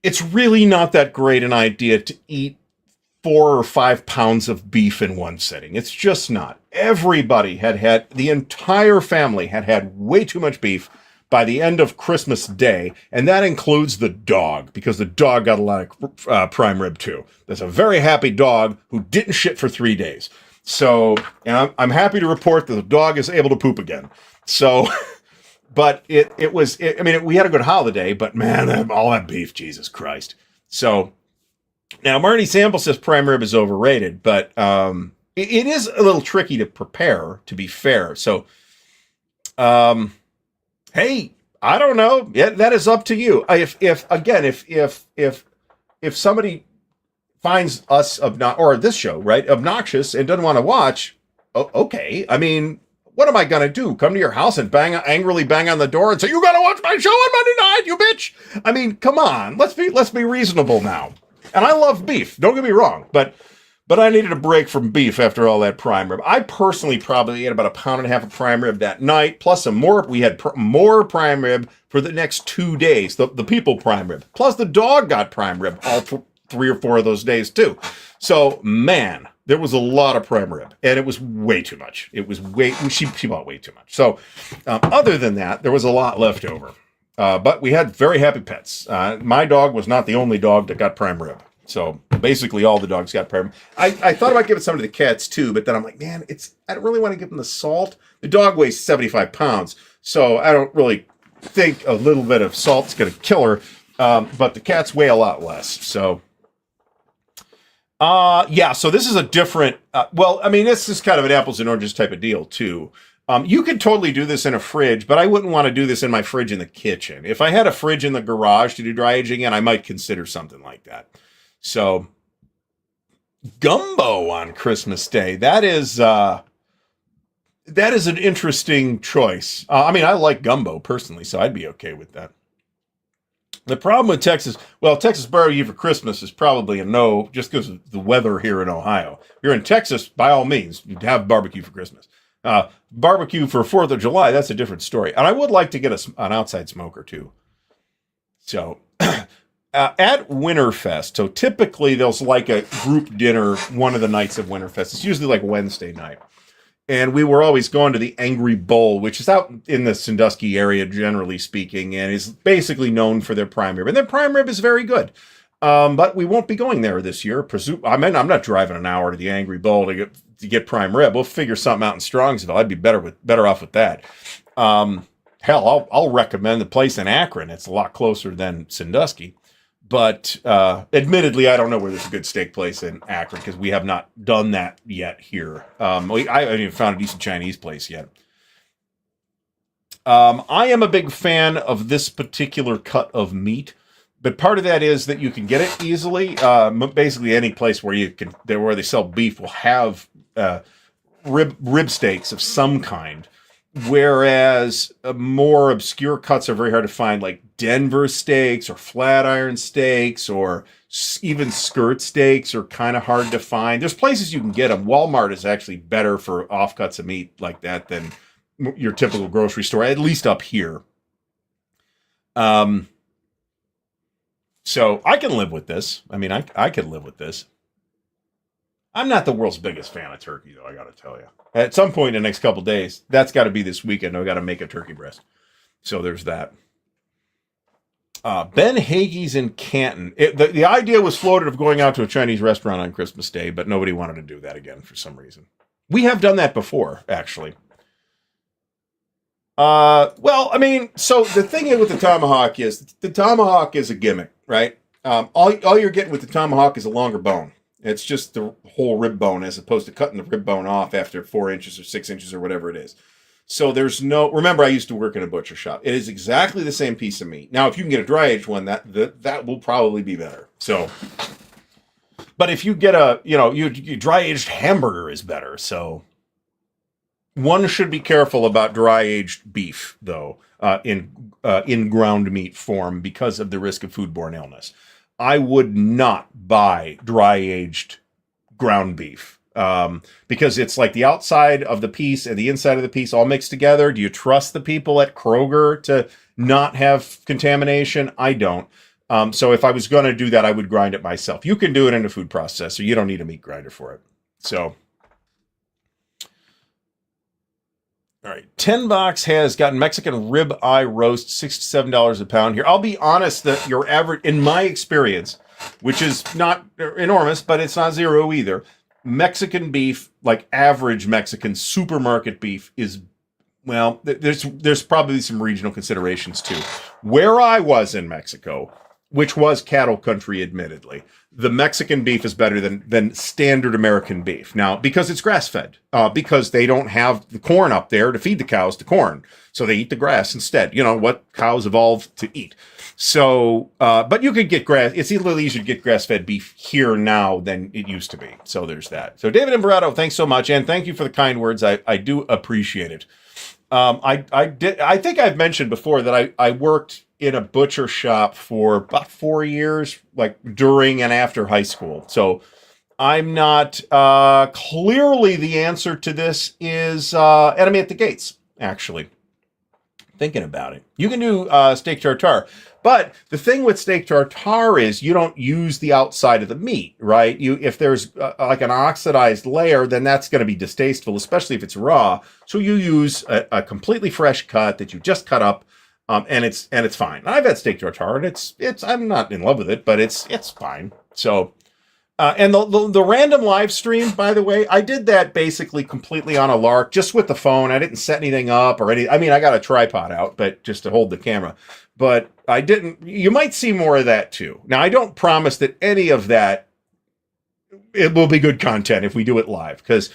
It's really not that great an idea to eat 4 or 5 pounds of beef in one sitting. It's just not. Everybody the entire family had way too much beef by the end of Christmas Day, and that includes the dog, because the dog got a lot of prime rib too. There's a very happy dog who didn't shit for 3 days. So, and I'm happy to report that the dog is able to poop again. So, but we had a good holiday, but man, all that beef, Jesus Christ. So, now Marty Sample says prime rib is overrated, but it is a little tricky to prepare, to be fair. So, hey, I don't know. Yeah, that is up to you. If somebody finds us or this show, right, obnoxious and doesn't want to watch, okay. I mean, what am I gonna do? Come to your house and angrily bang on the door and say, "You gotta watch my show on Monday night, you bitch!" I mean, come on. Let's be reasonable now. And I love beef. Don't get me wrong, but I needed a break from beef after all that prime rib. I personally probably ate about 1.5 pounds of prime rib that night, plus some more. We had more prime rib for the next 2 days. The people prime rib, plus the dog got prime rib all 3 or 4 of those days too. So man, there was a lot of prime rib, and it was way too much. She bought way too much. So other than that, there was a lot left over. But we had very happy pets. My dog was not the only dog that got prime rib. So basically all the dogs got prime rib. I thought about giving some to the cats too, but then I'm like, man, I don't really want to give them the salt. The dog weighs 75 pounds, so I don't really think a little bit of salt's going to kill her. But the cats weigh a lot less. So, so this is a different, this is kind of an apples and oranges type of deal too. You could totally do this in a fridge, but I wouldn't want to do this in my fridge in the kitchen. If I had a fridge in the garage to do dry aging in, I might consider something like that. So, gumbo on Christmas Day. That is an interesting choice. I like gumbo personally, so I'd be okay with that. The problem with Texas barbecue for Christmas is probably a no, just because of the weather here in Ohio. If you're in Texas, by all means, you'd have barbecue for Christmas. Barbecue for 4th of July, that's a different story. And I would like to get an outside smoker too. So, at Winterfest, so typically there's like a group dinner one of the nights of Winterfest. It's usually like Wednesday night. And we were always going to the Angry Bull, which is out in the Sandusky area, generally speaking, and is basically known for their prime rib. And their prime rib is very good. But we won't be going there this year. I'm not driving an hour to the Angry Bull to get prime rib. We'll figure something out in Strongsville. I'd be better off with that. Hell, I'll recommend the place in Akron. It's a lot closer than Sandusky. But admittedly, I don't know where there's a good steak place in Akron because we have not done that yet here. I haven't even found a decent Chinese place yet. I am a big fan of this particular cut of meat. But part of that is that you can get it easily. Basically, any place where they sell beef will have rib steaks of some kind. Whereas more obscure cuts are very hard to find, like Denver steaks or Flatiron steaks or even skirt steaks are kind of hard to find. There's places you can get them. Walmart is actually better for offcuts of meat like that than your typical grocery store, at least up here. So I can live with this. I mean, I can live with this. I'm not the world's biggest fan of turkey, though, I got to tell you. At some point in the next couple of days, that's got to be this weekend. I've got to make a turkey breast. So there's that. Ben Hagee's in Canton. The idea was floated of going out to a Chinese restaurant on Christmas Day, but nobody wanted to do that again for some reason. We have done that before, actually. Well, I mean, so the thing with the tomahawk is a gimmick, right? All you're getting with the tomahawk is a longer bone. It's just the whole rib bone as opposed to cutting the rib bone off after 4 inches or 6 inches or whatever it is. So there's no, remember I used to work in a butcher shop. It is exactly the same piece of meat. Now, if you can get a dry aged one, that will probably be better. So, but if you get a, you dry aged hamburger is better. So one should be careful about dry aged beef though, in ground meat form because of the risk of foodborne illness. I would not buy dry aged ground beef. Because it's like the outside of the piece and the inside of the piece all mixed together. Do you trust the people at Kroger to not have contamination? I don't. So if I was going to do that, I would grind it myself. You can do it in a food processor. You don't need a meat grinder for it. So, all right. 10 Box has gotten Mexican rib eye roast, $67 a pound here. I'll be honest that your average, in my experience, which is not enormous, but it's not zero either, Mexican beef, like average Mexican supermarket beef, is, well, there's probably some regional considerations too. Where I was in Mexico, which was cattle country, admittedly, the Mexican beef is better than standard American beef. Now, because it's grass-fed, because they don't have the corn up there to feed the cows the corn, so they eat the grass instead. You know, what cows evolved to eat. So, but you could get it's a little easier to get grass-fed beef here now than it used to be. So there's that. So David Imbrato, thanks so much. And thank you for the kind words. I do appreciate it. I think I've mentioned before that I worked in a butcher shop for about 4 years, like during and after high school. So I'm not, clearly the answer to this is, Enemy at the Gates, actually. Thinking about it. You can do, steak tartare. But the thing with steak tartare is you don't use the outside of the meat, right? If there's like an oxidized layer, then that's going to be distasteful, especially if it's raw. So you use a completely fresh cut that you just cut up, and it's fine. I've had steak tartare, and it's I'm not in love with it, but it's fine. So, and the random live stream, by the way, I did that basically completely on a lark, just with the phone. I didn't set anything up or any. I mean, I got a tripod out, but just to hold the camera. But I didn't. You might see more of that too. Now, I don't promise that any of that it will be good content if we do it live, because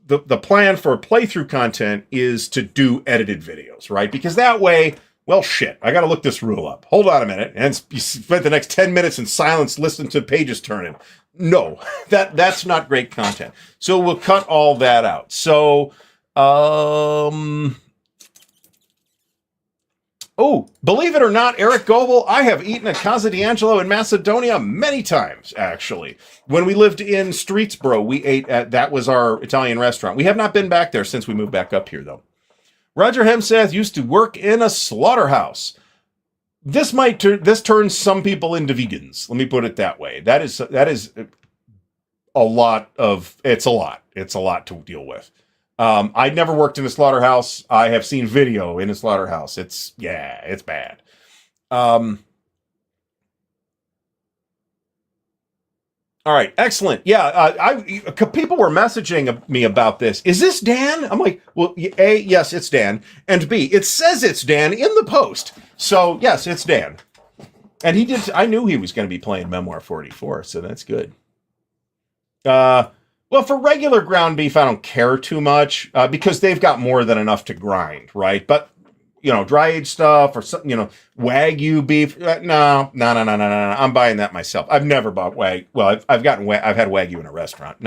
the plan for playthrough content is to do edited videos, right? Because that way, well, shit, I got to look this rule up. Hold on a minute, and you spent the next 10 minutes in silence listening to pages turning. No, that's not great content. So we'll cut all that out. So, oh, believe it or not, Eric Goebel, I have eaten at Casa D'Angelo in Macedonia many times, actually. When we lived in Streetsboro, we ate at, that was our Italian restaurant. We have not been back there since we moved back up here, though. Roger Hemseth used to work in a slaughterhouse. This turns some people into vegans. Let me put it that way. That is a lot to deal with. I never worked in a slaughterhouse. I have seen video in a slaughterhouse. It's bad. All right, excellent. Yeah, people were messaging me about this. Is this Dan? I'm like, well, A, yes, it's Dan. And B, it says it's Dan in the post. So, yes, it's Dan. And I knew he was going to be playing Memoir 44, so that's good. Well, for regular ground beef, I don't care too much because they've got more than enough to grind, right? But, dry aged stuff or something, Wagyu beef. No. I'm buying that myself. I've never bought Wagyu. Well, I've had Wagyu in a restaurant,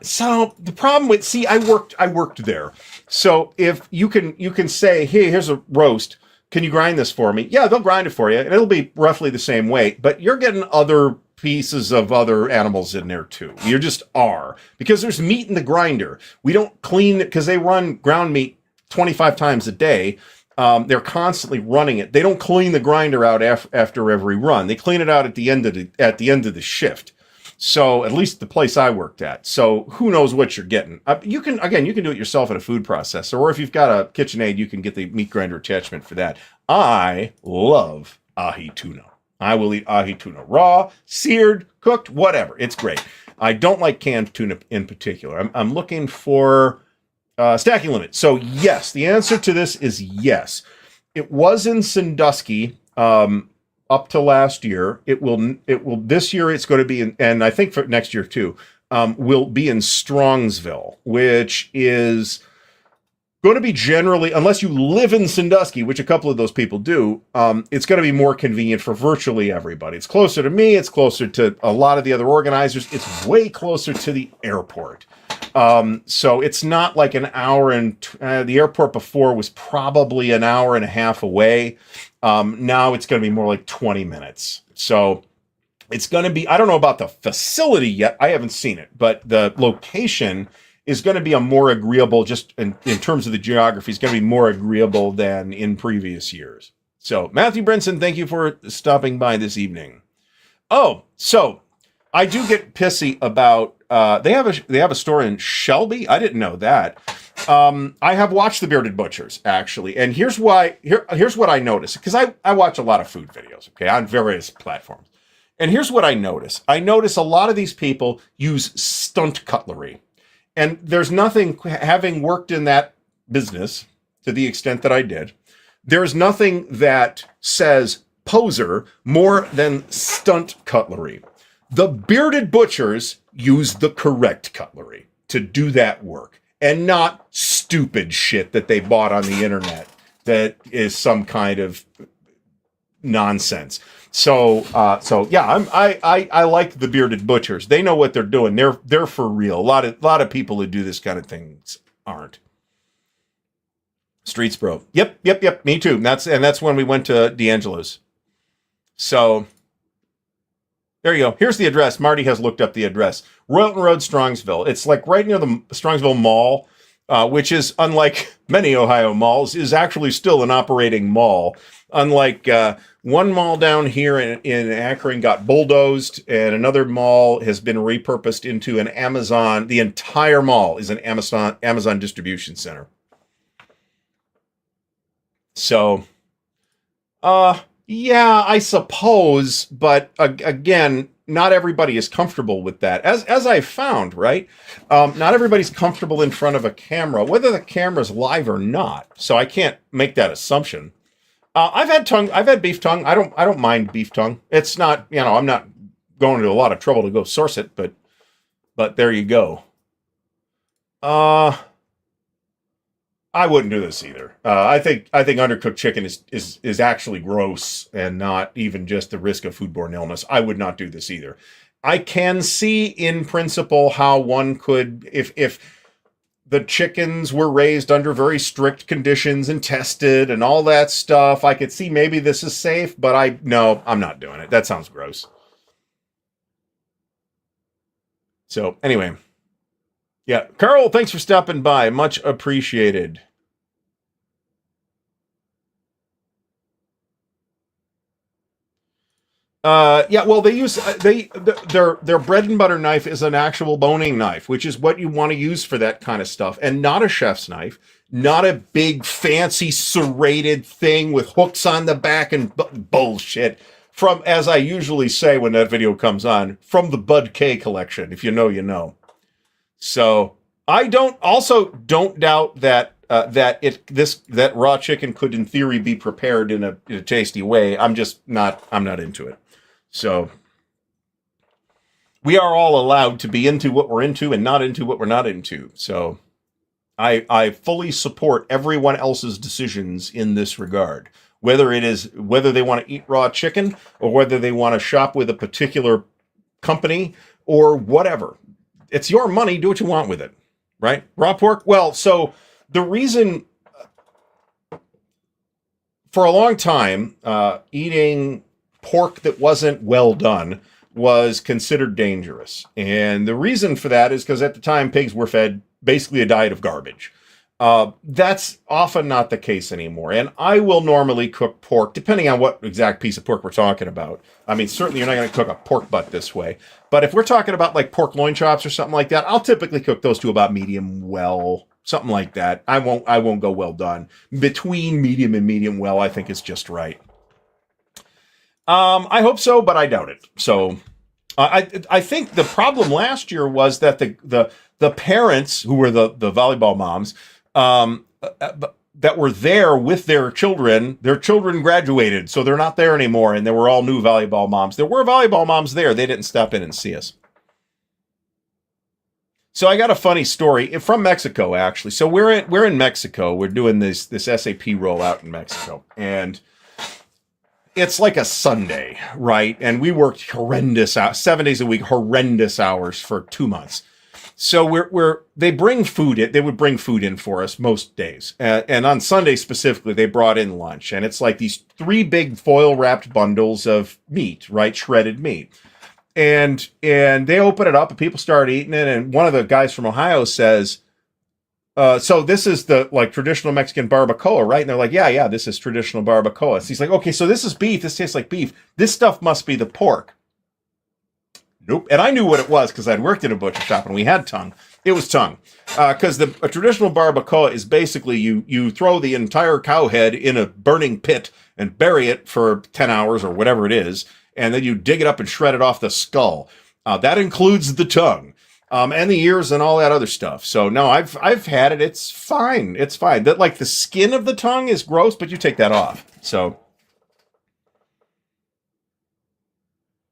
So the problem with, I worked there. So if you can say, hey, here's a roast. Can you grind this for me? Yeah, they'll grind it for you, and it'll be roughly the same weight, but you're getting other pieces of other animals in there too. You just are, because there's meat in the grinder. We don't clean it because they run ground meat 25 times a day. They're constantly running it. They don't clean the grinder out after every run. They clean it out at the end of the shift. So at least the place I worked at. So who knows what you're getting? You can do it yourself at a food processor, or if you've got a KitchenAid, you can get the meat grinder attachment for that. I love ahi tuna. I will eat ahi tuna raw, seared, cooked, whatever. It's great. I don't like canned tuna in particular. I'm looking for stacking limit. So yes, the answer to this is yes. It was in Sandusky up to last year. It will this year. It's going to be in, and I think for next year too. Will be in Strongsville, which is going to be generally, unless you live in Sandusky, which a couple of those people do, it's going to be more convenient for virtually everybody. It's closer to me. It's closer to a lot of the other organizers. It's way closer to the airport. So it's not like an hour, and the airport before was probably an hour and a half away. Now it's going to be more like 20 minutes. So it's going to be, I don't know about the facility yet. I haven't seen it, but the location is going to be a more agreeable, just in terms of the geography, is going to be more agreeable than in previous years. So Matthew Brinson, thank you for stopping by this evening. Oh, so I do get pissy about, they have a store in Shelby. I didn't know that. I have watched The Bearded Butchers, actually. And here's what I noticed, because I watch a lot of food videos, okay, on various platforms. And here's what I notice. I notice a lot of these people use stunt cutlery. And there's nothing, having worked in that business to the extent that I did, there's nothing that says poser more than stunt cutlery. The Bearded Butchers use the correct cutlery to do that work, and not stupid shit that they bought on the internet that is some kind of nonsense. So yeah, I like the Bearded Butchers. They know what they're doing. They're for real. A lot of people who do this kind of things aren't. Streets Bro. Yep. Me too. That's when we went to D'Angelo's. So there you go. Here's the address. Marty has looked up the address. Royalton Road, Strongsville. It's like right near the Strongsville Mall, which is, unlike many Ohio malls, is actually still an operating mall. Unlike one mall down here in Akron got bulldozed, and another mall has been repurposed into an Amazon. The entire mall is an Amazon distribution center. So, yeah, I suppose, but again, not everybody is comfortable with that. As I've found, right? Not everybody's comfortable in front of a camera, whether the camera's live or not. So I can't make that assumption. I've had beef tongue. I don't mind beef tongue. It's not, I'm not going to a lot of trouble to go source it, but there you go. I wouldn't do this either. I think undercooked chicken is actually gross, and not even just the risk of foodborne illness. I would not do this either. I can see in principle how one could, if the chickens were raised under very strict conditions and tested and all that stuff, I could see maybe this is safe, but I'm not doing it. That sounds gross. So anyway, yeah, Carl, thanks for stopping by. Much appreciated. Yeah, well, they use their bread and butter knife is an actual boning knife, which is what you want to use for that kind of stuff, and not a chef's knife, not a big fancy serrated thing with hooks on the back and bullshit. From, as I usually say when that video comes on, from the Bud K collection. If you know, you know. So I don't doubt that that raw chicken could in theory be prepared in a tasty way. I'm not into it. So we are all allowed to be into what we're into and not into what we're not into. So I fully support everyone else's decisions in this regard, whether they want to eat raw chicken or whether they want to shop with a particular company or whatever. It's your money. Do what you want with it, right? Raw pork. Well, so the reason for a long time, eating pork that wasn't well done was considered dangerous. And the reason for that is because at the time, pigs were fed basically a diet of garbage. That's often not the case anymore. And I will normally cook pork, depending on what exact piece of pork we're talking about. I mean, certainly you're not going to cook a pork butt this way. But if we're talking about like pork loin chops or something like that, I'll typically cook those to about medium well, something like that. I won't go well done. Between medium and medium well, I think is just right. I hope so, but I doubt it. So I think the problem last year was that the parents who were the volleyball moms that were there with their children graduated, so they're not there anymore, and there were all new volleyball moms. There were volleyball moms there. They didn't stop in and see us. So I got a funny story from Mexico, actually. So we're in Mexico. We're doing this SAP rollout in Mexico, and it's like a Sunday, right? And we worked horrendous hours, 7 days a week, horrendous hours for 2 months. So they bring food in. They would bring food in for us most days, and on Sunday specifically, they brought in lunch, and it's like these 3 big foil wrapped bundles of meat, right, shredded meat. And they open it up and people start eating it. And one of the guys from Ohio says, so this is the like traditional Mexican barbacoa, right? And they're like, yeah, this is traditional barbacoa. So he's like, okay, so this is beef. This tastes like beef. This stuff must be the pork. Nope. And I knew what it was because I'd worked in a butcher shop and we had tongue. It was tongue. Because a traditional barbacoa is basically you throw the entire cow head in a burning pit and bury it for 10 hours or whatever it is. And then you dig it up and shred it off the skull. That includes the tongue, and the ears and all that other stuff. So no, I've had it. It's fine. It's fine. That like the skin of the tongue is gross, but you take that off. So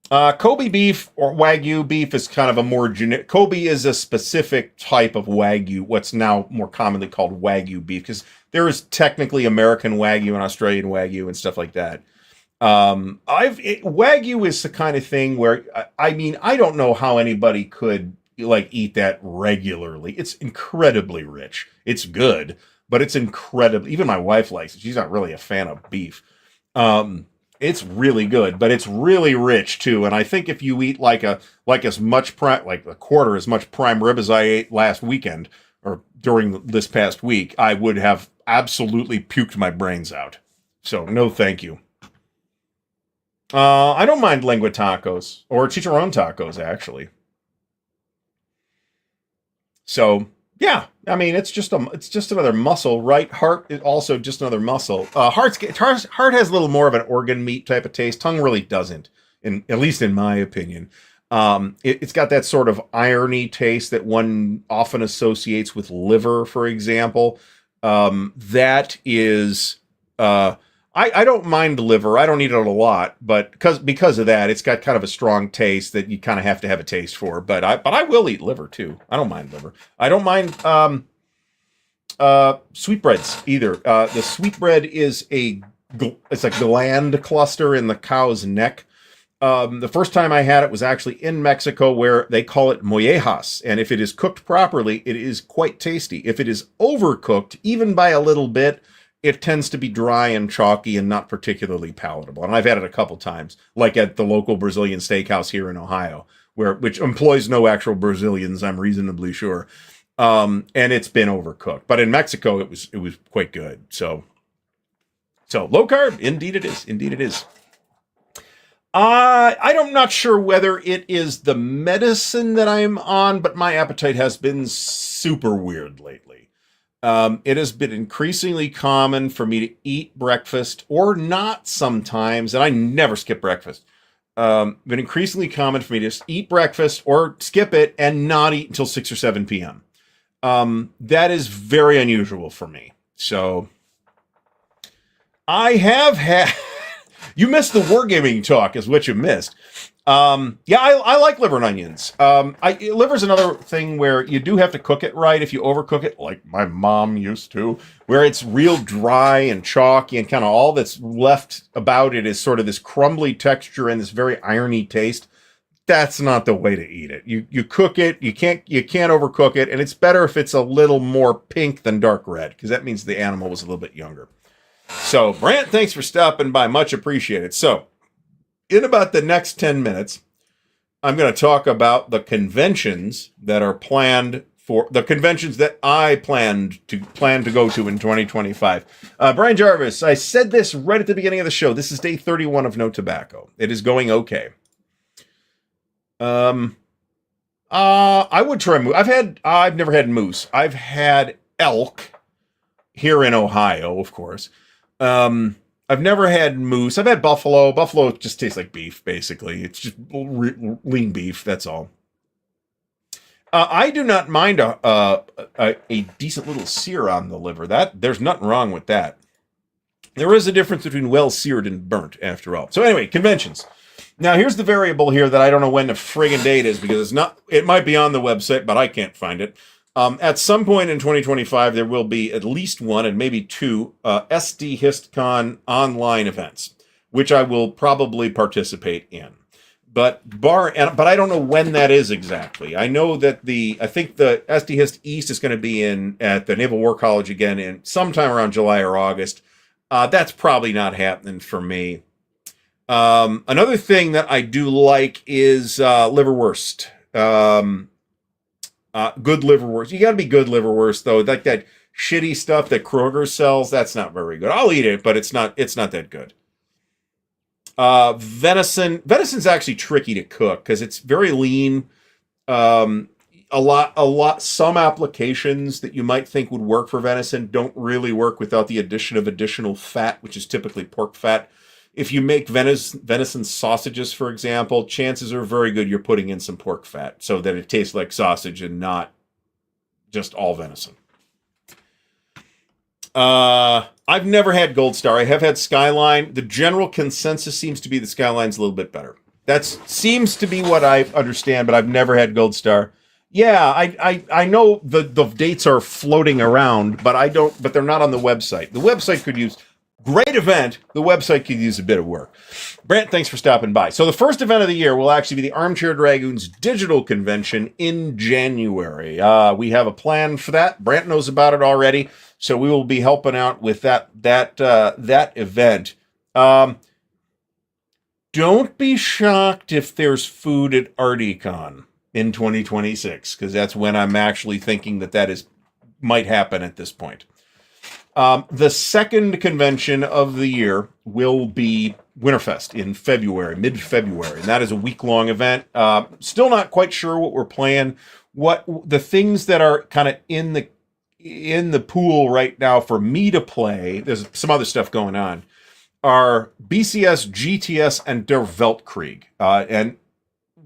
Kobe beef or Wagyu beef is kind of a more generic. Kobe is a specific type of Wagyu, what's now more commonly called Wagyu beef, because there is technically American Wagyu and Australian Wagyu and stuff like that. Wagyu is the kind of thing where, I mean, I don't know how anybody could like eat that regularly. It's incredibly rich. It's good, but it's incredibly, even my wife likes it. She's not really a fan of beef. It's really good, but it's really rich too. And I think if you eat like a quarter as much prime rib as I ate last weekend or during this past week, I would have absolutely puked my brains out. So no, thank you. I don't mind lengua tacos or chicharron tacos, actually. So yeah, I mean it's just another muscle, right? Heart is also just another muscle. Heart has a little more of an organ meat type of taste. Tongue really doesn't, at least in my opinion. It's got that sort of irony taste that one often associates with liver, for example. That is. I don't mind liver. I don't eat it a lot, but because of that, it's got kind of a strong taste that you kind of have to have a taste for. But I will eat liver too. I don't mind liver. I don't mind sweetbreads either. The sweetbread is it's a gland cluster in the cow's neck. The first time I had it was actually in Mexico, where they call it mollejas, and if it is cooked properly, it is quite tasty. If it is overcooked, even by a little bit, it tends to be dry and chalky and not particularly palatable. And I've had it a couple times, like at the local Brazilian steakhouse here in Ohio, which employs no actual Brazilians, I'm reasonably sure. And it's been overcooked. But in Mexico, it was quite good. So low carb, indeed it is. Indeed it is. I'm not sure whether it is the medicine that I'm on, but my appetite has been super weird lately. It has been increasingly common for me to eat breakfast or not sometimes, and I never skip breakfast. Been increasingly common for me to just eat breakfast or skip it and not eat until 6 or 7 p.m. That is very unusual for me. So I have had... You missed the Wargaming talk is what you missed. I like liver and onions. Liver's another thing where you do have to cook it right. If you overcook it, like my mom used to, where it's real dry and chalky and kind of all that's left about it is sort of this crumbly texture and this very irony taste. That's not the way to eat it. You cook it, you can't overcook it, and it's better if it's a little more pink than dark red, because that means the animal was a little bit younger. So, Brant, thanks for stopping by. Much appreciated. So, in about the next 10 minutes, I'm going to talk about the conventions that are planned for the conventions that I plan to go to in 2025. Brian Jarvis, I said this right at the beginning of the show. This is day 31 of No Tobacco. It is going okay. I would try moose. I've never had moose. I've had elk here in Ohio, of course. I've never had moose. I've had buffalo. Buffalo just tastes like beef, basically. It's just lean beef. That's all. I do not mind a decent little sear on the liver. There's nothing wrong with that. There is a difference between well seared and burnt, after all. So anyway, conventions. Now here's the variable here that I don't know when the friggin' date is, because it's not. It might be on the website, but I can't find it. At some point in 2025, there will be at least one and maybe two SD HistCon online events, which I will probably participate in. But I don't know when that is exactly. I know that I think the SD Hist East is going to be at the Naval War College again in sometime around July or August. That's probably not happening for me. Another thing that I do like is liverwurst. Good liverwurst. You gotta be good liverwurst though. Like that shitty stuff that Kroger sells, that's not very good. I'll eat it, but it's not that good. Venison's actually tricky to cook because it's very lean. Some applications that you might think would work for venison don't really work without the addition of additional fat, which is typically pork fat. If you make venison sausages, for example, chances are very good you're putting in some pork fat so that it tastes like sausage and not just all venison. I've never had Gold Star. I have had Skyline. The general consensus seems to be the Skyline's a little bit better. That seems to be what I understand, but I've never had Gold Star. Yeah, I know the dates are floating around, but they're not on the website. The website could use... Great event. The website could use a bit of work. Brant, thanks for stopping by. So the first event of the year will actually be the Armchair Dragoons digital convention in January. We have a plan for that. Brant knows about it already, so we will be helping out with that event. Don't be shocked if there's food at ArtyCon in 2026, because that's when I'm actually thinking that might happen at this point. The second convention of the year will be Winterfest in February, mid-February, and that is a week-long event. Still not quite sure what we're playing. What the things that are kind of in the pool right now for me to play, there's some other stuff going on, are BCS, GTS, and Der Weltkrieg. And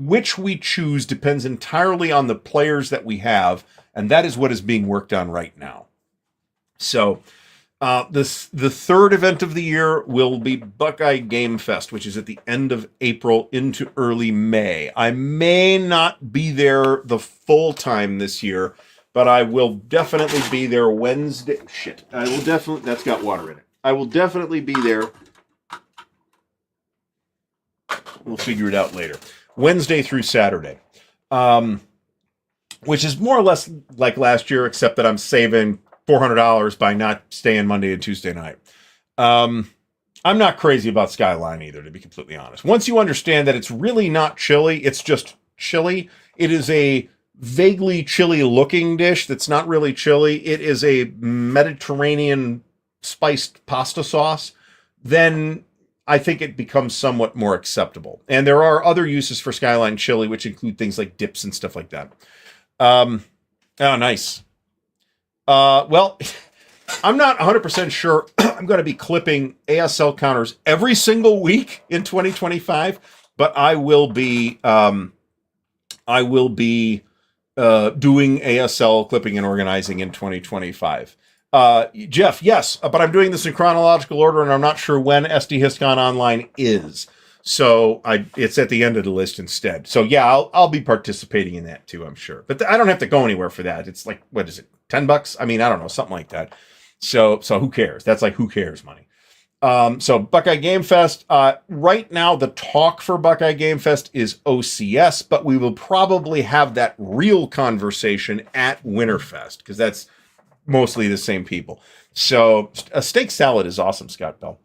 which we choose depends entirely on the players that we have, and that is what is being worked on right now. So, the third event of the year will be Buckeye Game Fest, which is at the end of April into early May. I may not be there the full time this year, but I will definitely be there Wednesday. That's got water in it. I will definitely be there. We'll figure it out later. Wednesday through Saturday. Which is more or less like last year, except that I'm saving $400 by not staying Monday and Tuesday night. I'm not crazy about Skyline either, to be completely honest. Once you understand that it's really not chili, it's just chili. It is a vaguely chili looking dish that's not really chili. It is a Mediterranean spiced pasta sauce. Then I think it becomes somewhat more acceptable. And there are other uses for Skyline chili, which include things like dips and stuff like that. Oh, nice. Well, I'm not 100% sure I'm going to be clipping ASL counters every single week in 2025, but I will be doing ASL clipping and organizing in 2025. Jeff, yes, but I'm doing this in chronological order, and I'm not sure when SD HistCon Online is. So it's at the end of the list instead. So yeah, I'll be participating in that too, I'm sure. But I don't have to go anywhere for that. It's like, what is it, $10? I mean, I don't know, something like that. So who cares? That's like who cares money. So Buckeye Game Fest. Right now, the talk for Buckeye Game Fest is OCS, but we will probably have that real conversation at Winterfest because that's mostly the same people. So a steak salad is awesome, Scott Bell.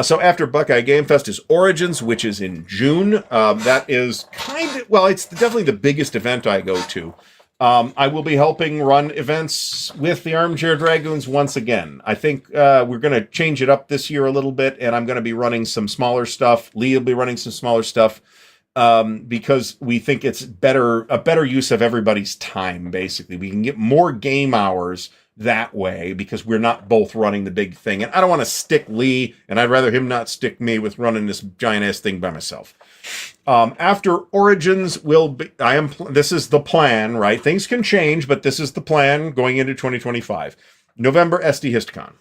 So after Buckeye Game Fest is Origins, which is in June. That is it's definitely the biggest event I go to. I will be helping run events with the Armchair Dragoons once again. I think we're going to change it up this year a little bit, and I'm going to be running some smaller stuff. Lee will be running some smaller stuff because we think it's a better use of everybody's time, basically. We can get more game hours that way because we're not both running the big thing. And I don't want to stick Lee, and I'd rather him not stick me with running this giant ass thing by myself. After Origins this is the plan, right? Things can change, but this is the plan going into 2025. November, SD HistCon.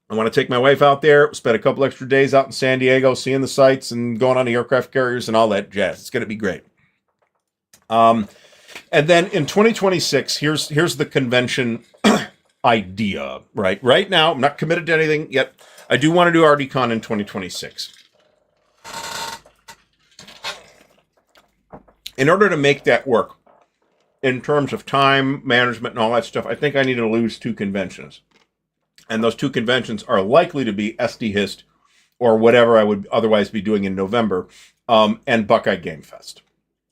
I want to take my wife out there, spend a couple extra days out in San Diego, seeing the sights and going on the aircraft carriers and all that jazz. It's going to be great. And then in 2026, here's the convention idea, right? Right now, I'm not committed to anything yet. I do want to do RDCon in 2026. In order to make that work, in terms of time management and all that stuff, I think I need to lose 2 conventions. And those 2 conventions are likely to be SD Hist or whatever I would otherwise be doing in November, and Buckeye Game Fest.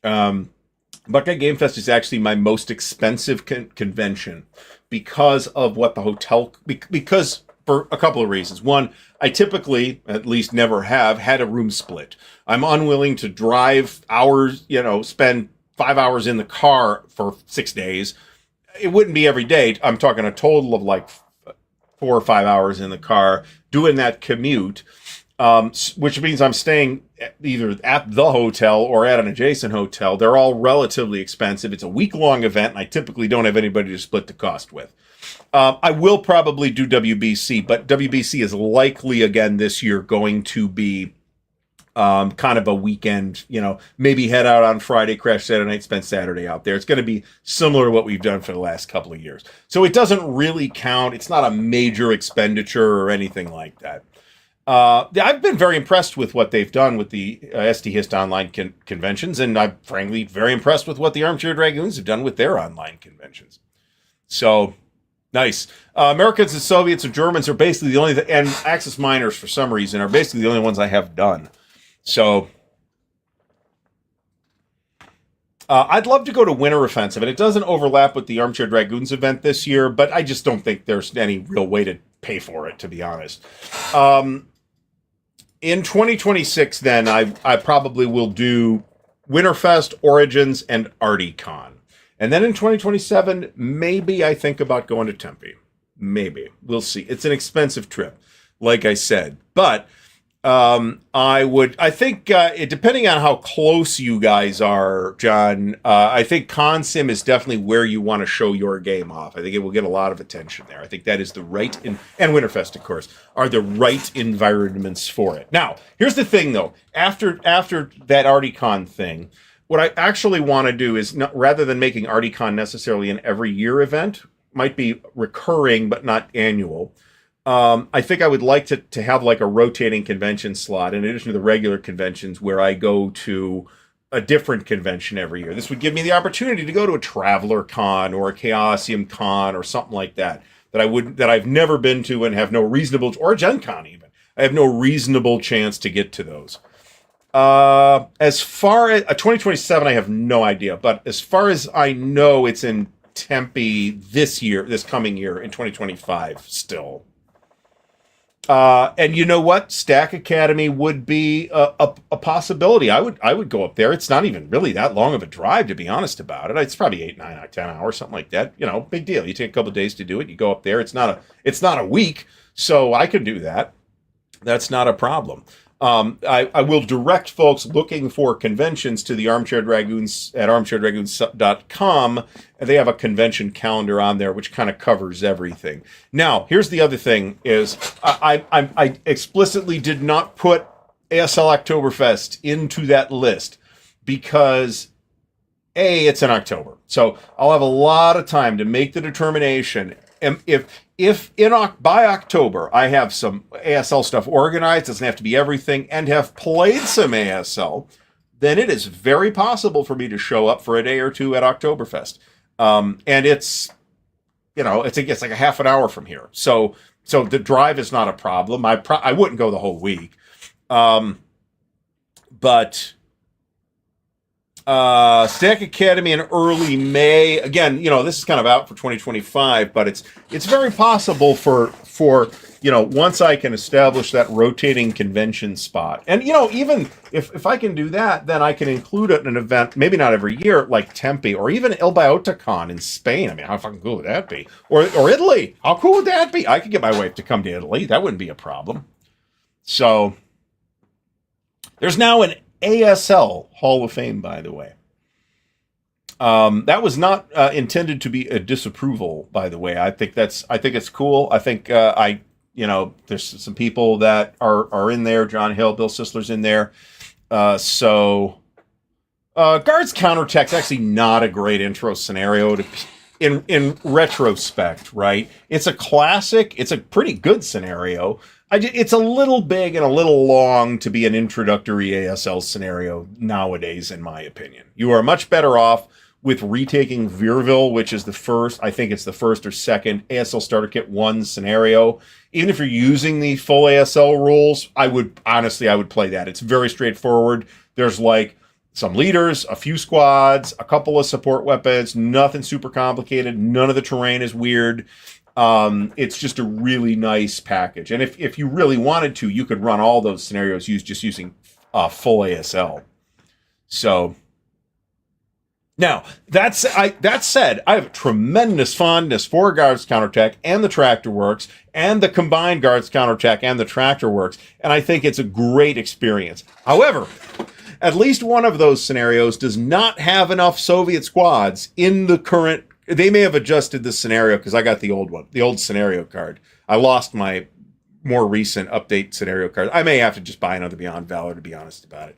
Buckeye Game Fest is actually my most expensive convention because of what the hotel, because for a couple of reasons. One, I typically, at least never have, had a room split. I'm unwilling to drive hours, spend 5 hours in the car for 6 days. It wouldn't be every day. I'm talking a total of like 4 or 5 hours in the car doing that commute, which means I'm staying either at the hotel or at an adjacent hotel. They're all relatively expensive. It's a week-long event, and I typically don't have anybody to split the cost with. I will probably do WBC, but WBC is likely again this year going to be kind of a weekend, maybe head out on Friday, crash Saturday night, spend Saturday out there. It's going to be similar to what we've done for the last couple of years. So it doesn't really count. It's not a major expenditure or anything like that. I've been very impressed with what they've done with the SD Hist online conventions, and I'm frankly very impressed with what the Armchair Dragoons have done with their online conventions. So, nice. Americans and Soviets and Germans are basically the only, and Axis Miners for some reason are basically the only ones I have done. So, I'd love to go to Winter Offensive, and it doesn't overlap with the Armchair Dragoons event this year, but I just don't think there's any real way to pay for it, to be honest. In 2026, then, I probably will do Winterfest, Origins, and ArtyCon. And then in 2027, maybe I think about going to Tempe. Maybe. We'll see. It's an expensive trip, like I said. But I think, depending on how close you guys are, John, I think ConSim is definitely where you want to show your game off. I think it will get a lot of attention there. I think that is the right, and Winterfest, of course, are the right environments for it. Now, here's the thing, though. After that ArtyCon thing, what I actually want to do is, rather than making ArtyCon necessarily an every year event, might be recurring but not annual, I think I would like to have like a rotating convention slot in addition to the regular conventions where I go to a different convention every year. This would give me the opportunity to go to a Traveler Con or a Chaosium Con or something like that that I've never been to and have no reasonable, or a Gen Con even. I have no reasonable chance to get to those. As far as 2027, I have no idea, but as far as I know, it's in Tempe this coming year in 2025 still. And you know what? Stack Academy would be a possibility. I would go up there. It's not even really that long of a drive, to be honest about it. It's probably 8, 9, 10 hours, something like that. Big deal. You take a couple of days to do it. You go up there. It's not a week, so I could do that. That's not a problem. I will direct folks looking for conventions to the Armchair Dragoons at armchairdragoons.com, and they have a convention calendar on there which kind of covers everything. Now, here's the other thing: is I explicitly did not put ASL Oktoberfest into that list because it's in October, so I'll have a lot of time to make the determination. And if by October I have some ASL stuff organized, doesn't have to be everything, and have played some ASL, then it is very possible for me to show up for a day or two at Oktoberfest. And it's like a half an hour from here. So the drive is not a problem. I wouldn't go the whole week. But Stack Academy in early May. Again, this is kind of out for 2025, but it's very possible for once I can establish that rotating convention spot. And, even if I can do that, then I can include it in an event, maybe not every year, like Tempe or even El Bautacon in Spain. I mean, how fucking cool would that be? Or Italy. How cool would that be? I could get my wife to come to Italy. That wouldn't be a problem. So there's now an ASL Hall of Fame, by the way. That was not intended to be a disapproval, by the way. I think it's cool. I think there's some people that are in there. John Hill, Bill Sisler's in there. So Guards Counterattack's actually not a great intro scenario in retrospect, right? It's a classic. It's a pretty good scenario. It's a little big and a little long to be an introductory ASL scenario nowadays, in my opinion. You are much better off with retaking Veerville, which is I think it's the first or second ASL Starter Kit 1 scenario. Even if you're using the full ASL rules, I would play that. It's very straightforward. There's like some leaders, a few squads, a couple of support weapons, nothing super complicated. None of the terrain is weird. It's just a really nice package. And if you really wanted to, you could run all those scenarios using full ASL. So now that said, I have a tremendous fondness for Guards Counterattack and the Tractor Works and the combined Guards Counterattack and the Tractor Works. And I think it's a great experience. However, at least one of those scenarios does not have enough Soviet squads in the current. They may have adjusted this scenario because I got the old one, the old scenario card. I lost my more recent update scenario card. I may have to just buy another Beyond Valor, to be honest about it.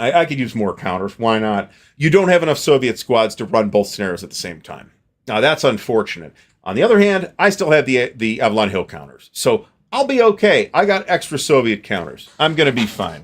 I could use more counters. Why not? You don't have enough Soviet squads to run both scenarios at the same time. Now, that's unfortunate. On the other hand, I still have the Avalon Hill counters. So I'll be okay. I got extra Soviet counters. I'm going to be fine.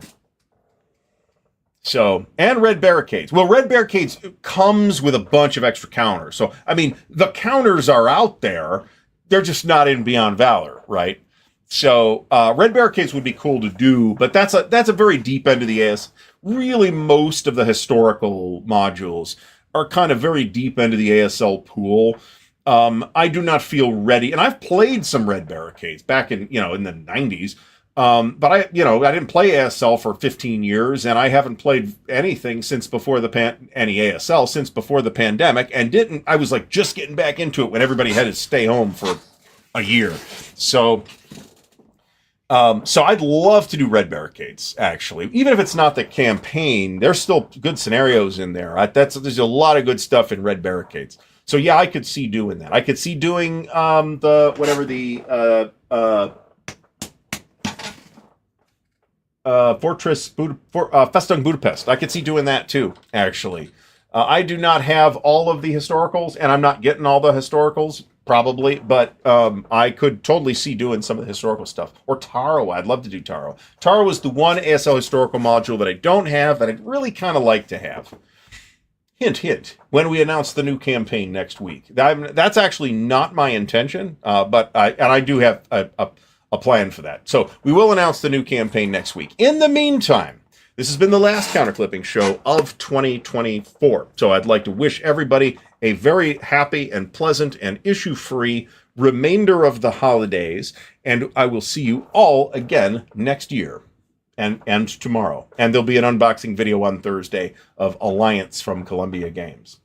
So, and Red Barricades. Well, Red Barricades comes with a bunch of extra counters. So, I mean, the counters are out there. They're just not in Beyond Valor, right? So, Red Barricades would be cool to do, but that's a very deep end of the AS. Really, most of the historical modules are kind of very deep into the ASL pool. I do not feel ready, and I've played some Red Barricades back in the 90s. But I didn't play ASL for 15 years, and I haven't played anything since before any ASL since before the pandemic, and I was like just getting back into it when everybody had to stay home for a year. So I'd love to do Red Barricades, actually. Even if it's not the campaign, there's still good scenarios in there. There's a lot of good stuff in Red Barricades. So yeah, I could see doing that. I could see doing Festung Budapest. I could see doing that too, actually. I do not have all of the historicals, and I'm not getting all the historicals, probably, but I could totally see doing some of the historical stuff. Or Taro. I'd love to do Taro. Taro is the one ASL historical module that I don't have that I'd really kind of like to have. Hint, hint, when we announce the new campaign next week. That's actually not my intention, but I do have a plan for that. So we will announce the new campaign next week. In the meantime, this has been the last counterclipping show of 2024. So I'd like to wish everybody a very happy and pleasant and issue-free remainder of the holidays. And I will see you all again next year and tomorrow. And there'll be an unboxing video on Thursday of Alliance from Columbia Games.